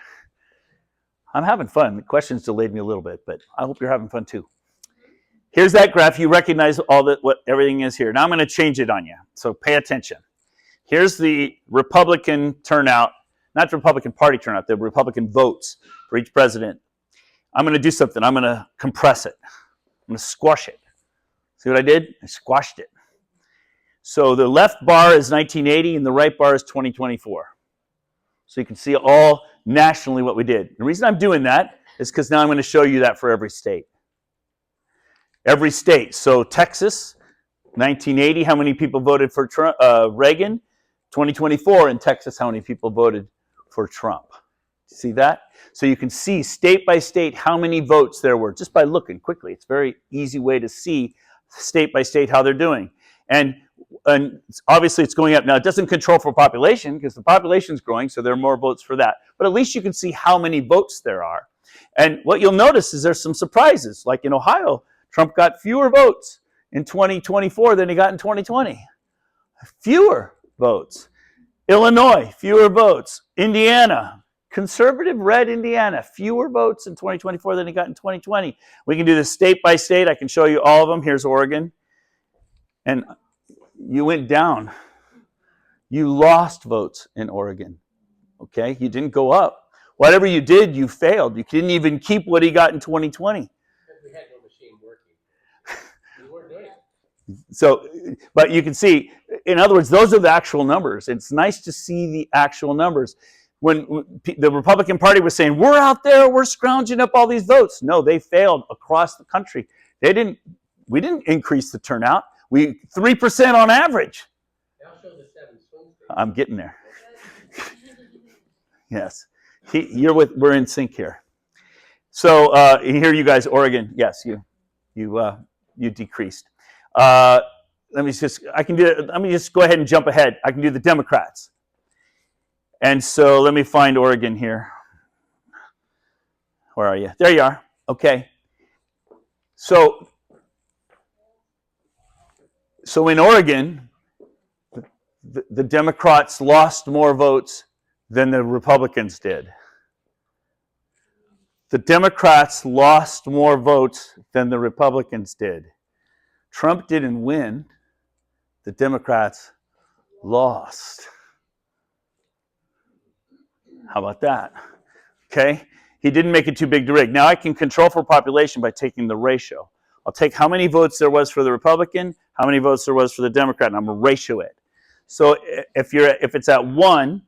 I'm having fun. The questions delayed me a little bit, but I hope you're having fun too. Here's that graph. You recognize what everything is here. Now I'm going to change it on you, so pay attention. Here's the Republican turnout, not the Republican Party turnout, the Republican votes for each president. I'm going to do something. I'm going to compress it. I'm going to squash it. See what I did? I squashed it. So the left bar is 1980 and the right bar is 2024. So you can see all nationally what we did. The reason I'm doing that is because now I'm going to show you that for every state. Every state. So Texas, 1980, how many people voted for Reagan? 2024 in Texas, how many people voted for Trump? See that? So you can see state by state how many votes there were just by looking quickly. It's a very easy way to see state by state how they're doing. And obviously it's going up. Now it doesn't control for population because the population is growing, so there are more votes for that. But at least you can see how many votes there are. And what you'll notice is there's some surprises. Like in Ohio, Trump got fewer votes in 2024 than he got in 2020. Fewer votes. Illinois, fewer votes. Indiana, conservative red Indiana, fewer votes in 2024 than he got in 2020. We can do this state by state. I can show you all of them. Here's Oregon. And you went down. You lost votes in Oregon. Okay? You didn't go up. Whatever you did, you failed. You didn't even keep what he got in 2020. We had no machine working. We weren't doing it. So, but you can see, in other words, those are the actual numbers. It's nice to see the actual numbers. When the Republican Party was saying, we're out there, we're scrounging up all these votes. No, they failed across the country. We didn't increase the turnout. 3% on average. Now show the 7 swing states. I'm getting there. Yes. We're in sync here. So here you guys, Oregon, yes, you decreased. Let me just go ahead and jump ahead. I can do the Democrats. And so let me find Oregon here. Where are you? There you are. Okay. So in Oregon, the Democrats lost more votes than the Republicans did. The Democrats lost more votes than the Republicans did. Trump didn't win. The Democrats lost. How about that? Okay? He didn't make it too big to rig. Now I can control for population by taking the ratio. I'll take how many votes there was for the Republican, how many votes there was for the Democrat, and I'm going to ratio it. So if it's at 1,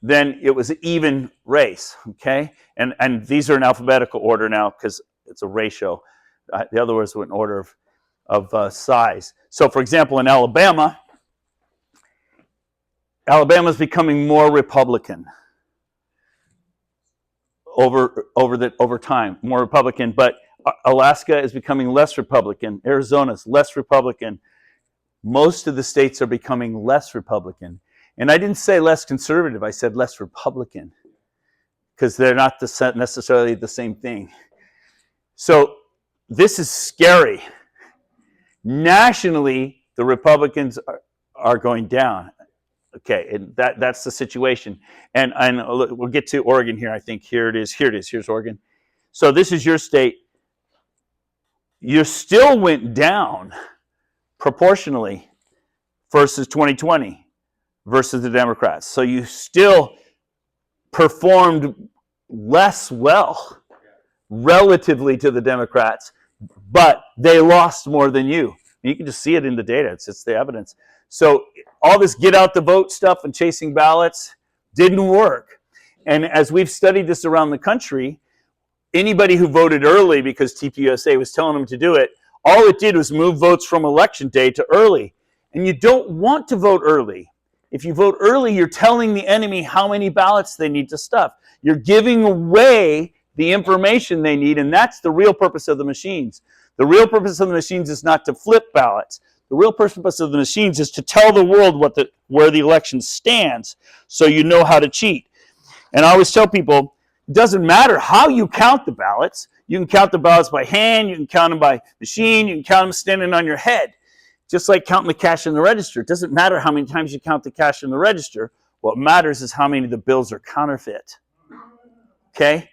then it was an even race, okay? And these are in alphabetical order now because it's a ratio. The other ones were in order of size. So, for example, in Alabama, Alabama's becoming more Republican over time, more Republican. But Alaska is becoming less Republican. Arizona's less Republican. Most of the states are becoming less Republican. And I didn't say less conservative. I said less Republican because they're not necessarily the same thing. So this is scary. Nationally, the Republicans are going down. Okay, and that's the situation. And we'll get to Oregon here, I think. Here it is. Here's Oregon. So this is your state. You still went down proportionally versus 2020 versus the Democrats. So you still performed less well relatively to the Democrats, but they lost more than you. You can just see it in the data. It's the evidence. So all this get out the vote stuff and chasing ballots didn't work. And as we've studied this around the country, anybody who voted early because TPUSA was telling them to do it, all it did was move votes from election day to early. And you don't want to vote early. If you vote early, you're telling the enemy how many ballots they need to stuff. You're giving away the information they need, and that's the real purpose of the machines. The real purpose of the machines is not to flip ballots. The real purpose of the machines is to tell the world where the election stands so you know how to cheat. And I always tell people, it doesn't matter how you count the ballots. You can count the ballots by hand, you can count them by machine, you can count them standing on your head. Just like counting the cash in the register. It doesn't matter how many times you count the cash in the register. What matters is how many of the bills are counterfeit. Okay?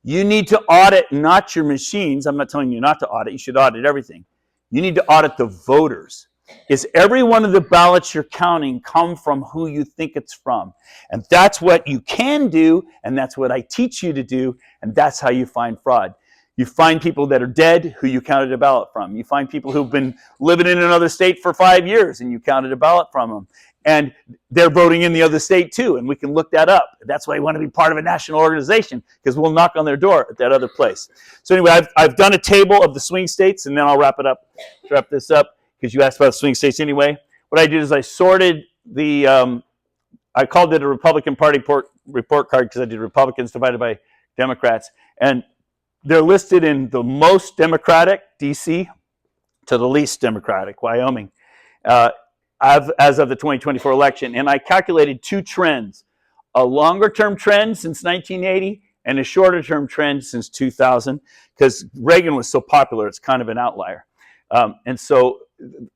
You need to audit not your machines. I'm not telling you not to audit. You should audit everything. You need to audit the voters. Is every one of the ballots you're counting come from who you think it's from? And that's what you can do, and that's what I teach you to do, and that's how you find fraud. You find people that are dead who you counted a ballot from. You find people who've been living in another state for 5 years and you counted a ballot from them. And they're voting in the other state too, and we can look that up. That's why you want to be part of a national organization, because we'll knock on their door at that other place. So anyway, I've done a table of the swing states, and then I'll wrap this up, because you asked about swing states anyway. What I did is I sorted I called it a Republican Party report card because I did Republicans divided by Democrats. And they're listed in the most Democratic, D.C., to the least Democratic, Wyoming, as of the 2024 election. And I calculated two trends, a longer-term trend since 1980 and a shorter-term trend since 2000, because Reagan was so popular, it's kind of an outlier. And so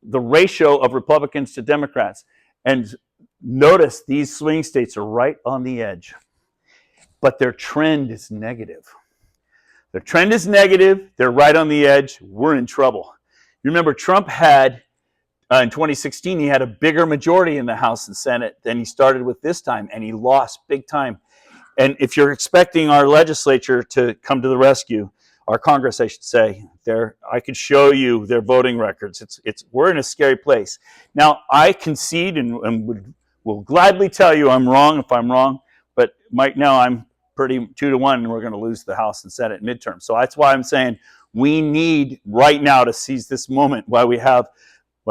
the ratio of Republicans to Democrats, and notice these swing states are right on the edge, but their trend is negative. Their trend is negative. They're right on the edge. We're in trouble. You remember Trump had, in 2016, he had a bigger majority in the House and Senate than he started with this time, and he lost big time. And if you're expecting our legislature to come to the rescue, our Congress, I should say, I could show you their voting records. We're in a scary place. Now, I concede and will gladly tell you I'm wrong if I'm wrong, but right now I'm pretty 2-1, and we're going to lose the House and Senate midterm. So that's why I'm saying we need right now to seize this moment while I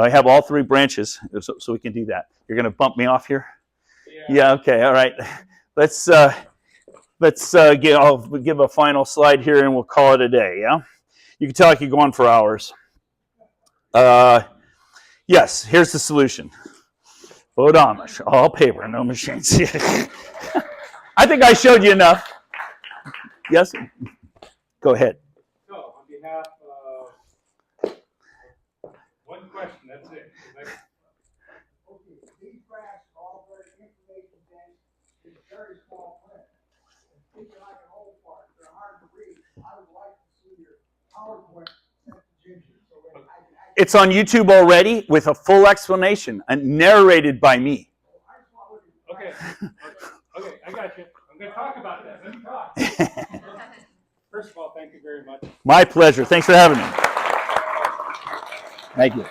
have all three branches, so we can do that. You're going to bump me off here? Yeah. Okay. All right. Let's I'll give a final slide here, and we'll call it a day. Yeah. You can tell I could go on for hours. Yes. Here's the solution. Vote Amish, all paper, no machines. I think I showed you enough. Yes? Go ahead. So, on behalf of, one question, that's it. Okay, these graphs are all very information dense, it's very small print. And thinking like an old part, they're hard to read. I would like to see your PowerPoint sent to Ginger, so that I can actually. It's on YouTube already with a full explanation and narrated by me. Okay. Okay, I got you. I'm going to talk about that. Let me talk. First of all, thank you very much. My pleasure. Thanks for having me. Thank you.